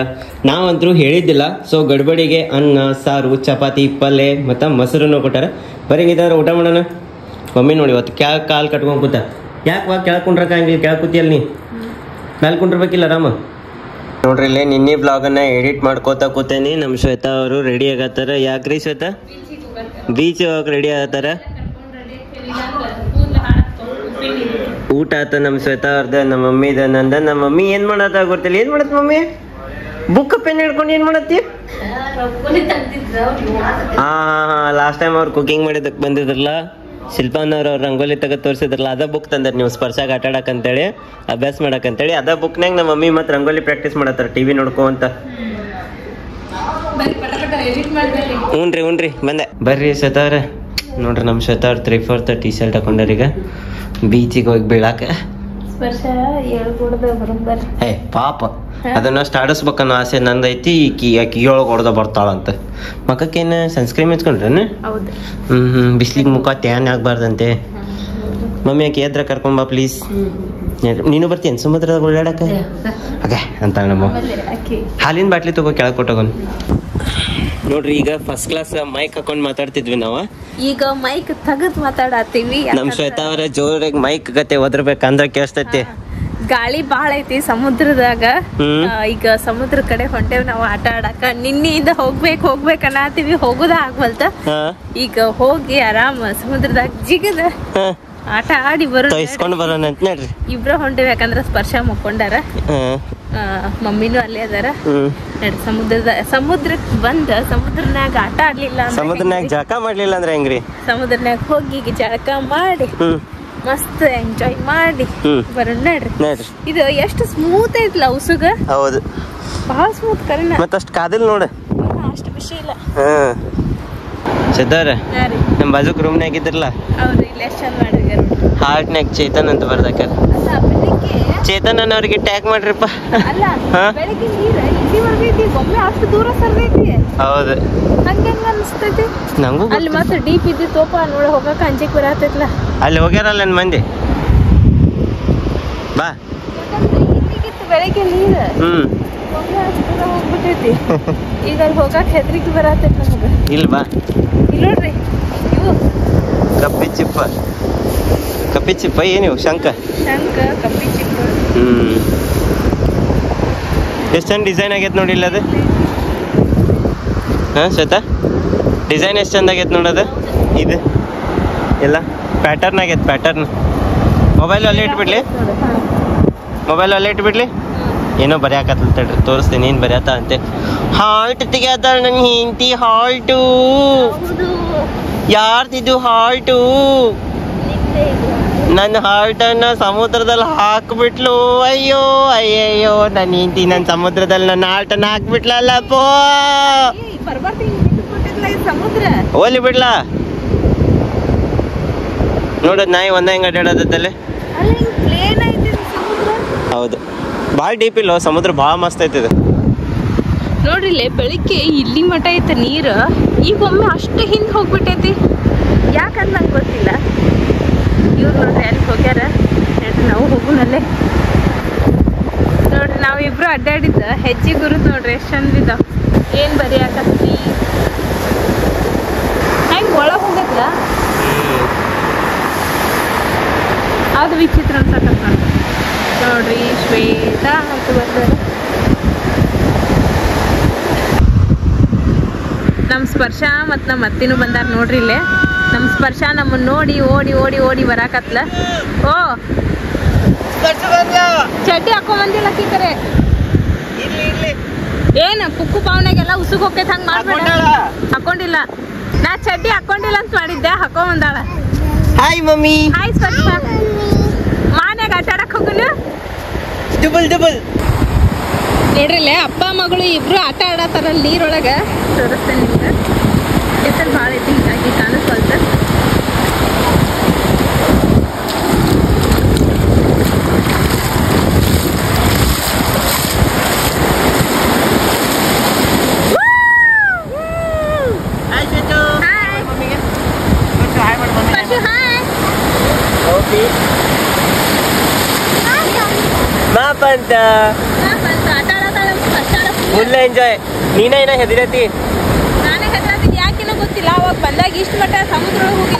ನಾವಂತರೂ ಹೇಳಿದ್ದಿಲ್ಲ. ಸೊ ಗಡ್ಬಡಿಗೆ ಅನ್ನ ಸಾರು ಚಪಾತಿ ಪಲ್ಯ ಮತ್ತು ಮೊಸರನ್ನು ಕೊಟ್ಟಾರ. ಬರೀಗಿದ್ದಾರೆ ಊಟ ಮಾಡೋಣ. ಮಮ್ಮಿ ನೋಡಿ ಇವತ್ತು ಕಾಲು ಕಟ್ಕೊಂಡ್ ಕೂತ. ಯಾಕೆ ವಾ ಕೆಳಗೆ ಕುಂಡ್ರಕ್ಕಾಗಿಲ್ಲ? ಕೆಳಗೆ ಕೂತಿಯಲ್ಲ ನೀ, ಮೇಲೆ ಕುಂಡ್ರಬೇಕಿಲ್ಲ ಆರಾಮ. ನೋಡ್ರಿ ಇಲ್ಲಿ ನಿನ್ನೆ ಬ್ಲಾಗನ್ನ ಎಡಿಟ್ ಮಾಡ್ಕೋತಾ ಕೂತೇನಿ. ನಮ್ಮ ಶ್ವೇತಾ ಅವರು ರೆಡಿ ಆಗತ್ತಾರ. ಯಾಕ್ರಿ ಶ್ವೇತಾ? ಬೀಚ್ ಹೋಗಕ್ಕೆ ರೆಡಿ ಆಗತ್ತಾರ. ಊಟ ಆತ ನಮ್ಮ ಶ್ವೇತಾ ಅವ್ರದ, ನಮ್ಮ ಮಮ್ಮಿದ, ನಂದ. ನಮ್ಮ ಮಮ್ಮಿ ಏನ್ ಮಾಡತ್ತ ಗೊತ್ತಿಲ್ಲ. ಏನ್ ಮಾಡತ್ ಮಮ್ಮಿ? ಬುಕ್ ಪೆನ್ ಹಿಡ್ಕೊಂಡು ಏನ್ ಮಾಡತ್ತಿ? ಹಾ ಲಾಸ್ಟ್ ಟೈಮ್ ಅವ್ರು ಕುಕಿಂಗ್ ಮಾಡಿದಕ್ಕೆ ಬಂದಿದ್ರಲ್ಲ, ಶಿಲ್ಪಾನವ್ರು ಅವ್ರು ರಂಗೋಲಿ ತೆಗೆದು ತೋರಿಸಿದ್ರಲ್ಲ, ಅದ ಬುಕ್ ತಂದಾರ ನೀವು ಸ್ಪರ್ಶಾಗ ಆಟ ಆಡಕ್ಕಂತೇಳಿ, ಅಭ್ಯಾಸ ಮಾಡಕ್ಕಂತೇಳಿ. ಅದ ಬುಕ್ನಾಗ ನಮ್ಮ ಮಮ್ಮಿ ಮತ್ತೆ ರಂಗೋಲಿ ಪ್ರಾಕ್ಟೀಸ್ ಮಾಡತ್ತಾರ ಟಿವಿ ನೋಡ್ಕೊ ಅಂತ. ಹ್ಞೂನ್ರಿ ಬಂದೆ. ಬರ್ರಿ ಶ್ವೇತಾವ್ರ. ನೋಡ್ರಿ ನಮ್ಮ ಶ್ವೇತಾವ್ರ 3/4 ಟೀ ಶರ್ಟ್ ಹಾಕೊಂಡಾರ. ಈಗ ಬೀಚಿಗೆ ಹೋಗಿ ಬೀಳಾಕ. ಹೇ ಪಾಪ, ಅದನ್ನ ಸ್ಟಾಡಿಸ್ಬೇಕನ್ನೋ ಆಸೆ ನಂದೈತಿ. ಆಕಿ 7 ಹೊಡೆದ ಬರ್ತಾಳಂತ. ಮಕ್ಕಕ್ಕೇನು ಸನ್ಸ್ಕ್ರೀಮ್ ಹಚ್ಕೊಂಡ್ರೇನು? ಬಿಸ್ಲಿಗೆ ಮುಖ ಟ್ಯಾನ್ ಆಗ್ಬಾರ್ದಂತೆ. ಮಮ್ಮಿ ಆಕೆ ಎದ್ರ ಕರ್ಕೊಂಬಾ ಪ್ಲೀಸ್. ನೀನು ಬರ್ತೀನಿ ಸಮುದ್ರದಾಗ ಓಡಾಡಕ್ಕೆ? ಹಾಗೆ ಅಂತ ನಮ್ಮ ಹಾಲಿನ ಬಾಟ್ಲಿ ತಗೋ ಕೆಳಗೆ ಕೊಟ್ಟೋಗೋನ್. ನೋಡ್ರಿ ಈಗ ಫಸ್ಟ್ ಕ್ಲಾಸ್ ಮೈಕ್ ಹಾಕೊಂಡ್ ಮಾತಾಡ್ತಿದ್ವಿ ನಾವು. ಈಗ ಮೈಕ್ ತೆಗೆದು ಮಾತಾಡತ್ತೀವಿ. ನಮ್ ಶ್ವೇತಾ ಅವ್ರ ಜೋರಾಗಿ ಮೈಕ್ ಗತೆ ಒದರ್ಬೇಕಂದ್ರೆ ಕೇಳಿಸ್ತೈತಿ. ಗಾಳಿ ಬಾಳ ಐತಿ ಸಮುದ್ರದಾಗ. ಈಗ ಸಮುದ್ರ ಕಡೆ ಹೊಂಟೇವ್ ನಾವು ಆಟ ಆಡಕ. ನಿನ್ನೆಯಿಂದ ಹೋಗ್ಬೇಕನ್ನತ್ತೀವಿ, ಹೋಗುದ ಆಗ್ವಲ್ತ. ಈಗ ಹೋಗಿ ಆರಾಮ ಸಮುದ್ರದಾಗ ಜಿಗದ ಆಟ ಆಡಿ ಬರೋಣ ಇಸ್ಕೊಂಡು ಬರೋಣ ಅಂತ ನೋಡ್ರಿ. ಇಬ್ರು ಹೊಂಟಿವಿ, ಯಾಕಂದ್ರೆ ಸ್ಪರ್ಶ ಮುಕ್ಕೊಂಡಾರ, ಮಮ್ಮಿನೂ ಅಲ್ಲೇ ಅದಾರ. ನಡ್ರಿ ಸಮುದ್ರಕ್ಕೆ ಬಂದ ಸಮುದ್ರನಾಗ ಆಟ ಆಡ್ಲಿಲ್ಲ, ಸಮುದ್ರನಾಗ ಜಳಕ ಮಾಡ್ಲಿಲ್ಲ ಅಂದ್ರೆ ಹೆಂಗ್ರಿ? ಸಮುದ್ರನಾಗ ಹೋಗಿ ಜಳಕ ಮಾಡಿ ಮಸ್ತ್ ಎಂಜಾಯ್ ಮಾಡಿ ಬರೋಣ ನಡ್ರಿ. ಇದು ಎಷ್ಟು ಸ್ಮೂತ್ ಐತ್ಲ ಉಸುಗ. ಹೌದು, ಬಹಳ ಸ್ಮೂತ್ ಕರೆನ. ಮತ್ತಷ್ಟು ಕಾದಿಲ್ ನೋಡ, ಅಷ್ಟು ಖುಷಿ ಇಲ್ಲ. ಸಿದ್ದಾರ ನಮ್ಮ ಬಾಜುಕ್ ರೂಮ್ನಾಗ ಇದ್ರಲ್ಲ, ಹೌದು, ಇಲ್ಲಿ ಎಷ್ಟು ಚಂದ ಮಾಡಿದ್ಯಾರ. ಹಾರ್ಟ್ನಾಗ ಚೇತನ್ ಅಂತ ಬರ್ದಾಕಾರ. ಚೇತನ್ ಅನ್ನೋರಿಗೆ ಟ್ಯಾಗ್ ಮಾಡ್ರಿಪ್ಪ. ಅಲ್ಲ, ಬೆಳಗ್ಗೆ ನೀರು ಇಲ್ಲಿವರೆಗೆ ಐತಿ, ಒಮ್ಮೆ ಅಷ್ಟು ದೂರ ಸರ್ದೈತಿ. ಹೌದು, ಹಂಗೆ ಅನಿಸ್ತೈತಿ ನಂಗೂ. ಅಲ್ಲಿ ಮತ್ತೆ ಡೀಪ್ ಇದ್ದು ತೋಪ ನೋಡ ಹೋಗಕ ಅಂಜಿಕ್ ಬರತೈತ್ಲ. ಅಲ್ಲಿ ಹೋಗ್ಯಾರಲ್ಲ ನನ್ನ ಮಂದಿ. ಬಾ, ಇಲ್ಲಿಗಿತ್ತು ಬೆಳಗ್ಗೆ ನೀರು, ಒಮ್ಮೆ ಅಷ್ಟು ದೂರ ಹೋಗ್ಬಿಟ್ಟೈತಿ. ಈಗ ಅಲ್ಲಿ ಹೋಗಕ್ ಹೆದ್ರಿಕೆ ಬರತೈತಿ ನಮಗ. ಇಲ್ಲಿ ಬಾ, ಇಲ್ಲಿ ನೋಡ್ರಿ ಇವು ಕಪ್ಪಿ ಚಿಪ್ಪ. ಕಪ್ಪಿ ಚಿಪ್ಪ ಏನಿವು? ಶಂಕ ಕಪ್ಪಿ ಚಿಪ್ಪ. ಎಷ್ಟು ಚಂದ ಡಿಸೈನ್ ಆಗೈತೆ ನೋಡಿ ಇಲ್ಲ ಅದು. ಹಾಂ ಶ್ವೇತಾ, ಡಿಸೈನ್ ಎಷ್ಟು ಚಂದ ಆಗೈತೆ ನೋಡೋದು. ಇದು ಎಲ್ಲ ಪ್ಯಾಟರ್ನ್ ಆಗೈತೆ, ಪ್ಯಾಟರ್ನ್. ಮೊಬೈಲ್ ಅಲ್ಲೇ ಇಟ್ಬಿಡ್ಲಿ, ಮೊಬೈಲ್ ಅಲ್ಲೇ ಇಟ್ಬಿಡ್ಲಿ. ಏನೋ ಬರ್ಯಾಕತ್ತಲ್ತಡ್ರಿ, ತೋರಿಸ್ತೀನಿ ಏನು ಬರ್ಯಾತ ಅಂತೆ. ಹಾಲ್ಟ್ ತೆಗ್ಯಾತಾಳ ನನ್ನ ಹೆಂಡತಿ. ಹಾಲ್ಟು ಯಾರ್ದಿದು? ಹಾಲ್ಟು ನನ್ನ ಹಾರ್ಟನ್ನ ಸಮುದ್ರದಲ್ಲಿ ಹಾಕ್ಬಿಟ್ಲು. ಅಯ್ಯೋ ಅಯ್ಯಯ್ಯೋ, ನನ್ನ ಹೆಂಡತಿ ನನ್ನ ಸಮುದ್ರದಲ್ಲಿ ನನ್ನ ಹಾರ್ಟನ್ನ ಹಾಕ್ಬಿಟ್ಲಲ್ಲಪ್ಪೋ. ಓಲಿ ಬಿಡ್ಲಾ ನೋಡೋದು, ನಾಯಿ ಒಂದ ಹೆಂಗೆ ಅಡ್ಡಾಡತ್ತಲ್ಲಿ. ಹೌದು, ಭಾಳ ಡೀಪ್ ಇಲ್ಲ ಸಮುದ್ರ, ಭಾಳ ಮಸ್ತ್ ಐತಿದೆ ನೋಡ್ರಿ. ಬೆಳಿಗ್ಗೆ ಇಲ್ಲಿ ಮಠ ಐತೆ ನೀರು, ಈಗ ಒಮ್ಮೆ ಅಷ್ಟು ಹಿಂದೆ ಹೋಗ್ಬಿಟ್ಟೈತಿ. ಯಾಕಂತ ನಂಗೆ ಗೊತ್ತಿಲ್ಲ. ಇವ್ರು ನೋಡ್ರಿ ಅಲ್ಲಿ ಹೋಗ್ಯಾರ, ನೋಡ್ರಿ ನಾವು ಹೋಗುನಲ್ಲೇ. ನೋಡ್ರಿ ನಾವಿಬ್ರು ಅಡ್ಡಾಡಿದ್ದ ಹೆಜ್ಜೆ ಗುರುತು ನೋಡ್ರಿ ಎಷ್ಟು ಚಂದಿದ್ದ. ಏನು ಬರಿಯಾಕತ್ತಿ ಹೆಂಗೆ ಒಳಗೆ ಹೋಗತ್ಲ, ಅದು ವಿಚಿತ್ರ ಅನ್ಸಕತ್ತ ನೋಡ್ರಿ. ಶ್ವೇತಾ ಅಂತ ಬರ್ತಾರೆ. ನಮ್ಮ ಸ್ಪರ್ಶ ಮತ್ತು ನಮ್ಮ ಅತ್ತಿನೂ ಬಂದಾರ ನೋಡ್ರಿ ಇಲ್ಲೇ. ನಮ್ಮ ಸ್ಪರ್ಶ ನಮ್ಮನ್ನು ನೋಡಿ ಓಡಿ ಓಡಿ ಓಡಿ ಬರಾಕತ್ಲ. ಓ ಚಡ್ಡಿ ಹಾಕೊಂಬಂದಿಲ್ಲ ಕರೆ. ಏನು ಪುಕ್ಕು ಪಾವನಾಗೆಲ್ಲ ಉಸುಗ್ ಹೋಗ್ತೈತೆ ಹಂಗೆ ಮಾಡ್ಬೇಡ. ಹಾಕೊಂಡಿಲ್ಲ, ನಾ ಚಡ್ಡಿ ಹಾಕೊಂಡಿಲ್ಲ ಅಂತ ಮಾಡಿದ್ದೆ, ಹಾಕೊಂಬಂದಾಳ. Hi mummy. ಹಾಯ್ ಸ್ಪರ್ಶ. ಮಾನ್ಯಾಗ ಆಟ ಆಡಕ್ ಹೋಗುನು. ಡಬಲ್ ಡಬಲ್ ನೋಡ್ರಿಲ್ಲೇ ಅಪ್ಪ ಮಗಳು ಇಬ್ರು ಆಟ ಆಡತ್ತಾರ ನೀರೊಳಗೆ. ತೋರಿಸ್ತೇನೆ ನಿಮ್ಗೆ. ಎತ್ತಲ್ ಭಾಳ ಐತಿ, ಹೀಗಾಗಿ ಕಾಣಿಸ್ಕೊಳ್ತ. Full enjoy. ನೀನ ಏನ ಹೆದರತಿ? ನಾನೇ ಹೆದರತೀನಿ, ಯಾಕಿನ್ನೂ ಗೊತ್ತಿಲ್ಲ. ಅವಾಗ ಬಂದಾಗ ಇಷ್ಟು ಮಟ್ಟ ಸಮುದ್ರ ಹೋಗಿ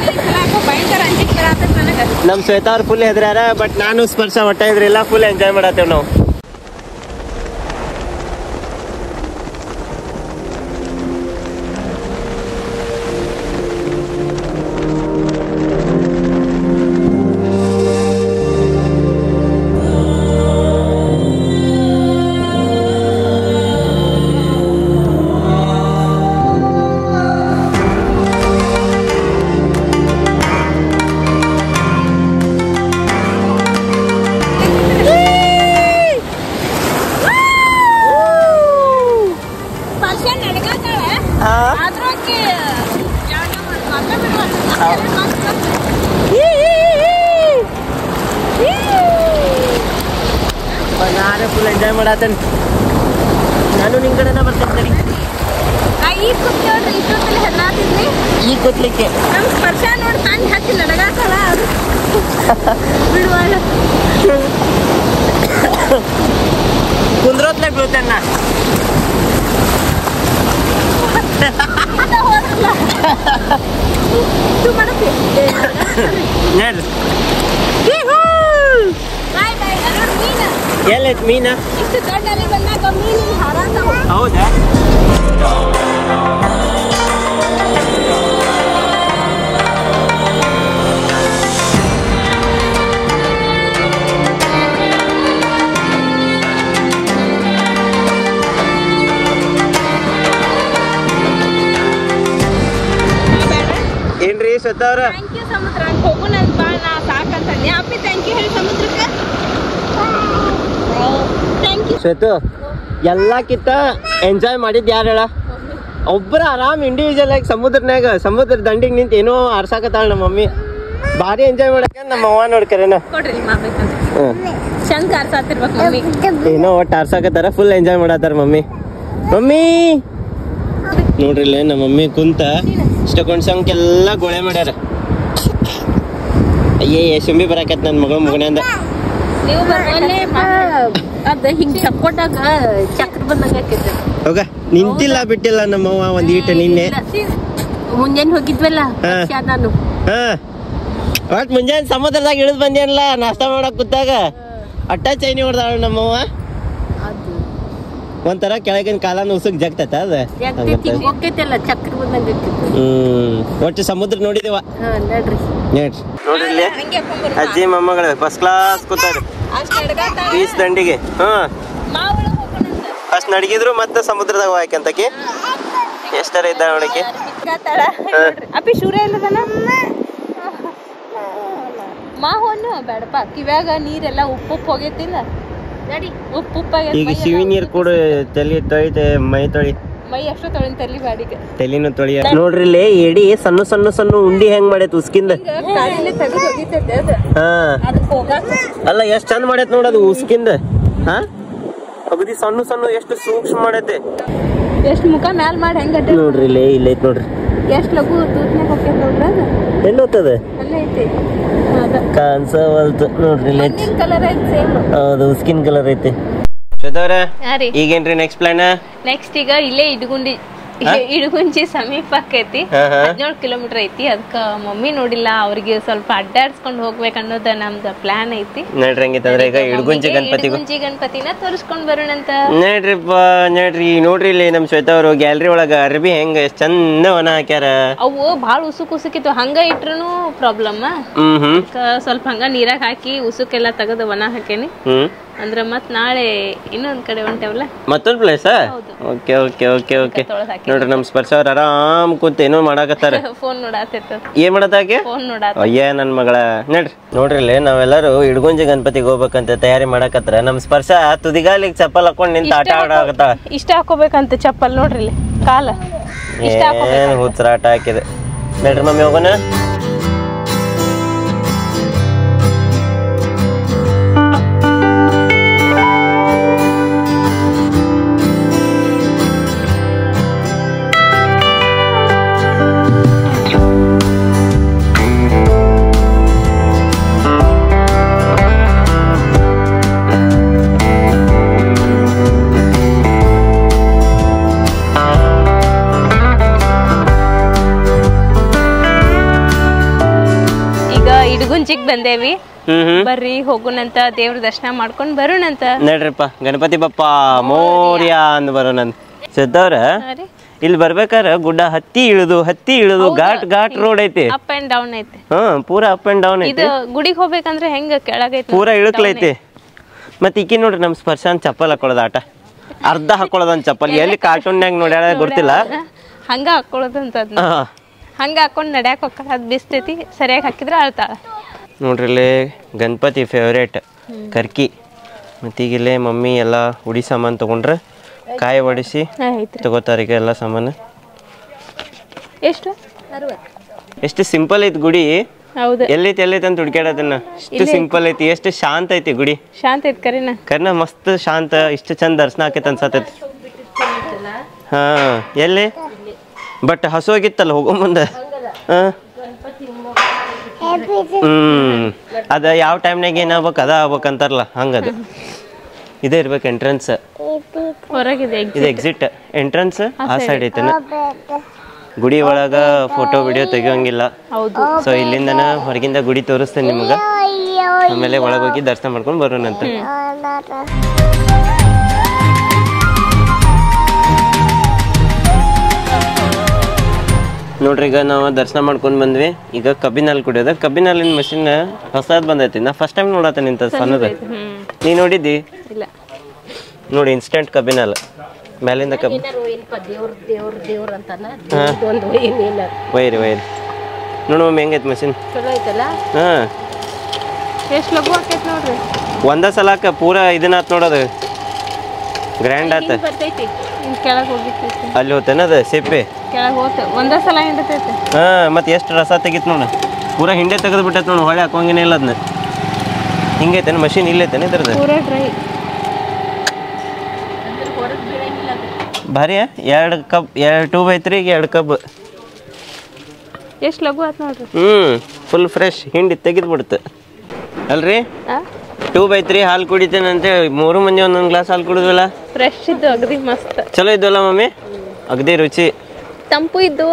ಭಯಂಕರ ಅಂಜಿಕೆ ಬರತೈತೆ ನನಗೆ. ನಮ್ಮ ಶ್ವೇತಾ ಅವ್ರು ಫುಲ್ ಹೆದರ್ಯಾರ, ಬಟ್ ನಾನು ಸ್ಪರ್ಶ ಒಟ್ಟ ಇದ್ರಿಲ್ಲ, ಫುಲ್ ಎಂಜಾಯ್ ಮಾಡತ್ತೇವ್ ನಾವು. ನಾನೇ ಫುಲ್ ಎಂಜಾಯ್ ಮಾಡತ್ತೇನೆ. ನಾನು ನಿನ್ ಕಡೆನ ಬರ್ತೇನೆ. ಈಗ ಕೂತ್ಕೊಂಡ್ರೆ ಇಷ್ಟೊತ್ತಲ್ಲಿ ಹೆದರಾತಿದ್ವಿ. ಈಗ ಕೂತ್ಲಿಕ್ಕೆ ನಮ್ಮ ಸ್ಪರ್ಶ ನೋಡಿ ತಾನು ಹತ್ತಿ ನಡಗಾಕಲ್ಲ ಅದು ಬಿಡುವಾಳ ಕುಂದ್ರೋತ್ಲಾಗ ಬೀಳ್ತೇನೆ ನಾ. ಎಲ್ಲೈತ್ ಮೀನ? ಇಷ್ಟು ದೊಡ್ಡ ಬಂದಾಗ ಮೀನಿನ ಹಾರಾಟ. ಹೌದಾ? ಶ್ವೇತಾ ಅವ್ರ. ಥ್ಯಾಂಕ್ ಯು ಸಮುದ್ರ. ಹೋಗೋಣ ಬಾ, ನಾ ಸಾಕಂತ ಅಪ್ಪಿ ಥ್ಯಾಂಕ್ ಯು ಹೇಳಿ ಸಮುದ್ರಕ್ಕೆ. Thank you Shwetu. ಎಲ್ಲಕ್ಕಿಂತ ಎಂಜಾಯ್ ಮಾಡಿದ್ ಯಾರು ಹೇಳ? ಒಬ್ಬರ ಆರಾಮ್ ಇಂಡಿವಿಜುವಲ್ ಆಗಿ ಸಮುದ್ರ ದಂಡಿಗೆ ನಿಂತ ಏನೋ ಆರ್ಸಾಕತ್ತಾಳ ನಮ್ಮ ಮಮ್ಮಿ. ಭಾರಿ ಎಂಜಾಯ್ ಮಾಡಕ್ಕೆ ನಮ್ಮ ಅವ್ವ ನೋಡ್ಕರೇನ ಕೊಡ್ರಿ ಚಂದ ಕಾರ್ಸಾತಿರ್ಬೇಕು ಮಮ್ಮಿ. ಏನೋ ಒಟ್ಟು ಆರ್ಸಾಕತ್ತಾರ, ಫುಲ್ ಎಂಜಾಯ್ ಮಾಡತ್ತಾರ ಮಮ್ಮಿ. ನೋಡ್ರಿ ಇಲ್ಲೇ ನಮ್ಮ ಮಮ್ಮಿ ಕುಂತ ಇಷ್ಟಕೊಂಡ್ ಸಂಖ್ಯೆಲ್ಲ ಗೋಳೆ ಮಾಡ್ಯಾರ. ಅಯ್ಯೇ ಶುಂಬಿ ಬರಾಕತ್ ನನ್ ಮಗಳ ಮುಗಣ್ಯಾಂದ. ನೀವು ಅದ ಹಿಂಗ್ ತಕ್ಕೊಂಡಾಗ ಚಕ್ರ ಬಂದಂಗ ಆಕೈತಿ. ಹೋಗ ನಿಂತಿಲ್ಲ ಬಿಟ್ಟಿಲ್ಲ ನಮ್ಮವ್ವ ಒಂದ್ ಈಟ ನಿನ್ನೆ ಮುಂಜಾನೆ ಹೋಗಿದ್ವಲ್ಲ ನಾನು. ಒಟ್ ಮುಂಜಾನೆ ಸಮುದ್ರದಾಗ ಇಳಿದ್ ಬಂದೇನಲ್ಲ ನಾಷ್ಟಾ ಮಾಡಕ್ ಕೂತಾಗ ಅಟ್ಟ ಚೈನಿ ಹೊಡ್ದಾಳ ನಮ್ಮವ್ವ. ಒಂಥರ ಕೆಳಗಿನ ಕಾಲನ ಉಸುಕ್ ಜಗ್ತೈತ ಅದ. ಒಟ್ಟು ಸಮುದ್ರ ನೋಡಿದೇವ. ನೋಡ್ರಿ ಅಜ್ಜಿ ಮೊಮ್ಮಗಳು ಫಸ್ಟ್ ಕ್ಲಾಸ್ ಕೂತಾರ ಬೀಚ್ ದಂಡಿಗೆ. ಅಷ್ಟ್ ನಡಗಿದ್ರು ಮತ್ತೆ ಸಮುದ್ರದಾಗ ಹೋಗ್ಯಾಕಂತಕಿ ಎಷ್ಟರ ಇದ್ದ ನೋಡಕ್ಕೆ. ಅಪ್ಪಿ ಶೂರ ಇಲ್ಲದನ ಮಾವನು ಬೇಡಪ್ಪ. ಕಿವ್ಯಾಗ ನೀರೆಲ್ಲ ಉಪ್ಪು ಹೋಗೈತಿಲ್ಲ ನಡಿ. ಉಪ್ಪು ಈಗ ಶಿವಿ ನೀರ್ ಕೂಡ ತಲೆ ತೊಳಿತೆ ಮೈ ತೊಳಿ. ಮೈ ಅಷ್ಟು ತೊಳಿನ ತಲಿ ಬಾಡಿಗೆ ತಲಿನೂ ತೊಳಿಯ. ನೋಡ್ರಿ ಇಲ್ಲಿ ಎಡಿ ಸಣ್ಣ ಸಣ್ಣ ಸಣ್ಣ ಉಂಡಿ ಹೆಂಗ್ ಮಾಡೈತ್ ಉಸ್ಕಿಂದ. ಅಲ್ಲ ಎಷ್ಟ್ ಚಂದ ಮಾಡೈತ್ ನೋಡದು ಉಸ್ಕಿಂದ. ಹಾ ಅಗದಿ ಸಣ್ಣ ಸಣ್ಣ ಎಷ್ಟು ಸೂಕ್ಷ್ಮ ಮಾಡೈತೆ. ಎಷ್ಟ್ ಮುಖ ಮ್ಯಾಲ್ ಮಾಡಿ ಹೆಂಗ ನೋಡ್ರಿ ಇಲ್ಲಿ ಇಲ್ಲೈತ್ ನೋಡ್ರಿ. ಎಷ್ಟ್ ಲಘು ದೂತ್ನಾಗ ಹೋಗ್ತೈತಿ ನೋಡ್ರಿ. ಅದು ಎಲ್ಲಿ ಹೋಗ್ತದ ಅಲ್ಲೇ ಐತಿ ಕಾನ್ಸವಲ್ತು ನೋಡ್ರಿ ಇಲ್ಲಿ. ಕಲರ್ ಐತಿ ಸೇಮ್. ಹೌದು ಸ್ಕಿನ್ ಕಲರ್ ಐತಿ. ಶ್ವೇತವ್ರ ಈಗೇನ್ರಿ ನೆಕ್ಸ್ಟ್ ಪ್ಲಾನ್? ನೆಕ್ಸ್ಟ್ ಈಗ ಇಲ್ಲೇ ಇಡಗುಂಜಿ ಸಮೀಪ ಆಕೈತಿ. 17 ಕಿಲೋಮೀಟರ್ ಐತಿ. ಅದಕ್ಕ ಮಮ್ಮಿ ನೋಡಿಲ್ಲ, ಅವ್ರಿಗೆ ಸ್ವಲ್ಪ ಅಡ್ಡಾಡ್ಸ್ಕೊಂಡ್ ಹೋಗ್ಬೇಕು ಅನ್ನೋದ ನಮ್ದು ಪ್ಲಾನ್ ಐತಿ. ನೋಡ್ರಿ ಹಂಗಿತ್ತಂದ್ರೆ ಈಗ ಇಡಗುಂಜಿ ಗಣಪತಿನ ತೋರಿಸ್ಕೊಂಡ್ ಬರೋಣಂತ. ನೋಡ್ರಿ ನೋಡ್ರಿ ಇಲ್ಲಿ ನಮ್ ಶ್ವೇತಾ ಅವರು ಗ್ಯಾಲರಿ ಒಳಗ ಅರ್ಬಿ ಹೆಂಗ ಎಷ್ಟ್ ಚಂದ ವನ ಹಾಕ್ಯಾರ. ಅವು ಬಾಳ ಉಸುಕಿತ್ತು, ಹಂಗ ಇಟ್ರುನು ಪ್ರಾಬ್ಲಮ್. ಸ್ವಲ್ಪ ಹಂಗ ನೀರಾಗ ಹಾಕಿ ಉಸುಕೆಲ್ಲ ತೆಗೆದು ವನ ಹಾಕೇನಿ. ಅಂದ್ರ ಮತ್ ನಾಳೆ ಇನ್ನೊಂದ್ ಕಡೆ ಹೊಂಟೇವಲ್ಲ, ಮತ್ತೊಂದ್ place. Okay okay okay okay. ನೋಡ್ರಿ ನಮ್ ಸ್ಪರ್ಶ ಅವ್ರ ಆರಾಮ್ ಕುಂತ ಏನೋ ಮಾಡಾಕತ್ತಾರ. ಫೋನ್ ನೋಡಾತಿರ್ತಾರ. ಏನ್ ಮಾಡತ್ತಾಕೆ? ಫೋನ್ ನೋಡಾತ. ಅಯ್ಯ ನನ್ ಮಗಳ. ನೋಡ್ರಿ ಇಲ್ಲಿ ನಾವೆಲ್ಲರೂ ಇಡಗುಂಜಿ ಗಣಪತಿಗೆ ಹೋಗ್ಬೇಕಂತ ತಯಾರಿ ಮಾಡಾಕತ್ತಾರ. ನಮ್ ಸ್ಪರ್ಶ ತುದಿಗಾಲಿಗೆ ಚಪ್ಪಲ್ ಹಾಕೊಂಡ್ ನಿಂತ ಆಟ ಆಡಾಕತ್ತಾಳ. ಇಷ್ಟ ಹಾಕೋಬೇಕಂತ ಚಪ್ಪಲ್ ನೋಡ್ರಿ ಇಲ್ಲಿ ಕಾಲ ಏನ್ ಹುಚ್ಚರಾಟ ಹಾಕಿದೆ. ನೋಡ್ರಿ ಮಮ್ಮಿ ಹೋಗೋಣ. ಇಡಗುಂಜಿಗ್ ಬಂದೇವಿ. ಬರ್ರಿ ಹೋಗುನಂತ, ದೇವ್ರ ದರ್ಶನ ಮಾಡ್ಕೊಂಡ್ ಬರೋಣಂತ. ನಡ್ರಿಪ್ಪ ಗಣಪತಿ ಬಪ್ಪ ಮೋರ್ಯ ಅಂದ್ ಬರೋಣಂತ. ಶ್ರದ್ಧವ್ರ ಇಲ್ಲಿ ಬರ್ಬೇಕಾರ ಗುಡ್ಡ ಹತ್ತಿ ಇಳಿದು ಘಾಟ್ ರೋಡ್ ಐತಿ. ಅಪ್ ಅಂಡ್ ಡೌನ್ ಐತಿ. ಪೂರಾ ಅಪ್ ಅಂಡ್ ಡೌನ್ ಐತಿ. ಗುಡಿಗೆ ಹೋಗ್ಬೇಕಂದ್ರೆ ಹೆಂಗ ಕೆಳಗೈತಿ, ಪೂರಾ ಇಳಕ್ಲೈತಿ. ಮತ್ ಈಕಿ ನೋಡ್ರಿ ನಮ್ ಸ್ಪರ್ಶನ್ ಚಪ್ಪಲ್ ಹಾಕೊಳ್ಳೋದ ಆಟ ಅರ್ಧ ಹಾಕೊಳ್ಳೋದೊಂದ್ ಚಪ್ಪಲ್. ಎಲ್ಲಿ ಕಾರ್ಟೂನ್ಯಾಗ ನೋಡ್ಯಾಳ ಗೊತ್ತಿಲ್ಲ, ಹಂಗ ಹಾಕೊಳ್ಳೋದಂತ. ಹಂಗ ಹಾಕೊಂಡ್ ನಡ್ಯಾಕ ಹೋಗ್ತಾಳ. ಅದ್ ಬಿಸ್ತೈತಿ, ಸರಿಯಾಗಿ ಹಾಕಿದ್ರ ಅಳ್ತಾಳ. ನೋಡ್ರಿ ಇಲ್ಲಿ ಗಣಪತಿ ಫೇವ್ರೇಟ್ ಕರ್ಕಿ. ಮತ್ತೀಗಿಲ್ಲೇ ಮಮ್ಮಿ ಎಲ್ಲ ಉಡಿ ಸಾಮಾನು ತಗೊಂಡ್ರೆ ಕಾಯಿ ಒಡಿಸಿ ತಗೋತಾರ ಈಗ ಎಲ್ಲ ಸಾಮಾನು. ಎಷ್ಟು ಸಿಂಪಲ್ ಐತಿ ಗುಡಿ. ಎಲ್ಲೈತಿ ಅಂತ ಹುಡ್ಕ್ಯಾಡದನ್ನ. ಎಷ್ಟು ಸಿಂಪಲ್ ಐತಿ, ಎಷ್ಟು ಶಾಂತ ಐತಿ ಗುಡಿ. ಶಾಂತ ಐತಿ ಕರಿನ ಮಸ್ತ್ ಶಾಂತ. ಇಷ್ಟು ಚಂದ ದರ್ಶನ ಆಕೈತಿ ಅನ್ಸತೈತಿ. ಹಾ ಎಲ್ಲಿ ಬಟ್ ಹಸುವಾಗಿತ್ತಲ್ಲ ಹೋಗೋ ಮುಂದೆ. ಅದ ಯಾವ ಟೈಮ್ನಾಗ ಏನಾಗ್ಬೇಕು ಅದ ಆಗ್ಬೇಕಂತಾರಲ್ಲ ಹಂಗದ. ಇದೇ ಇರ್ಬೇಕು ಎಂಟ್ರೆನ್ಸ್. ಇದು ಎಕ್ಸಿಟ್. ಎಂಟ್ರೆನ್ಸ್ ಆ ಸೈಡ್ ಐತನ. ಗುಡಿ ಒಳಗ ಫೋಟೋ ವಿಡಿಯೋ ತೆಗಿಯೋಂಗಿಲ್ಲ. ಸೊ ಇಲ್ಲಿಂದನ ಹೊರಗಿಂದ ಗುಡಿ ತೋರಿಸ್ತೇನೆ ನಿಮಗ. ಆಮೇಲೆ ಒಳಗೋಗಿ ದರ್ಶನ ಮಾಡ್ಕೊಂಡು ಬರೋಣಂತ. ನೋಡ್ರಿ ಈಗ ನಾವು ದರ್ಶನ ಮಾಡ್ಕೊಂಡ್ ಬಂದ್ವಿ. ಈಗ ಕಬ್ಬಿನಲ್ಲಿ ಕುಡಿಯೋದ. ಕಬ್ಬಿನಲ್ಲಿನ ಮಷಿನ್ ಹೊಸದ್ ಬಂದೈತಿ. ನಾ ಫಸ್ಟ್ ಟೈಮ್ ನೋಡತ್ತ ನಿಂತ ಸಣ್ಣದ. ನೀ ನೋಡಿದ್ದಿ? ನೋಡಿ ಇನ್ಸ್ಟೆಂಟ್ ಕಬ್ಬಿನಲ್ ಮೇಲಿಂದ ವೈರಿ ನೋಡು ಮಮ್ಮಿ ಹೆಂಗೈತೆ ಮಷಿನ್. ಚಲೋ ಐತಲ್ಲ. ಹಾಂ ಎಷ್ಟು ಲಘು ಆಕೈತೆ ನೋಡ್ರಿ. ಒಂದ ಸಲಕ್ಕೆ ಪೂರ ಇದನ್ನಾತ್ ನೋಡೋದು ಗ್ರ್ಯಾಂಡ್ ಆತ. ಬರ್ತೈತಿ ಕೆಳಗೆ ಹೋಗಿರ್ತೈತಿ. ಅಲ್ಲಿ ಹೋತೇನ ಅದು ಸಿಪ್ಪೆ ಕೆಳಗೆ ಹೋತ ಒಂದೇ ಸಲ ಹಿಂಡತೈತಿ. ಹಾಂ ಮತ್ತು ಎಷ್ಟು ರಸ ತೆಗಿತು ನೋಡು, ಪೂರ ಹಿಂಡೆ ತೆಗೆದು ಬಿಟ್ಟೈತೆ ನೋಡು, ಹೊಳೆ ಹಾಕೋಂಗೇನೆ ಇಲ್ಲ ಅದನ್ನ. ಹಿಂಗೈತೇನು ಮಷಿನ್ ಇಲ್ಲೈತೇನೆ ಇದ್ರದ್ದು ಪೂರ ಡ್ರೈ. ಭಾರಿ 2 ಕಪ್ 2/3 2 ಕಪ್. ಎಷ್ಟು ಲಘು ಆತ್ ನೋಡ್ರಿ. ಫುಲ್ ಫ್ರೆಶ್ ಹಿಂಡಿ ತೆಗೆದು ಬಿಡುತ್ತೆ ಅಲ್ರಿ. 2/3 ಹಾಲು ಕುಡಿತೇನೆ ಅಂತೇಳಿ 3 ಮಂದಿ ಒಂದೊಂದು ಗ್ಲಾಸ್ ಹಾಲು ಕುಡಿದ್ವಲ್ಲ. ಫ್ರೆಶ್ ಇದ್ದು ಅಗದಿ ಮಸ್ತ್ ಚಲೋ ಇದ್ವಲ್ಲ ಮಮ್ಮಿ, ಅಗದಿ ರುಚಿ. ತಂಪು ಇದ್ದು.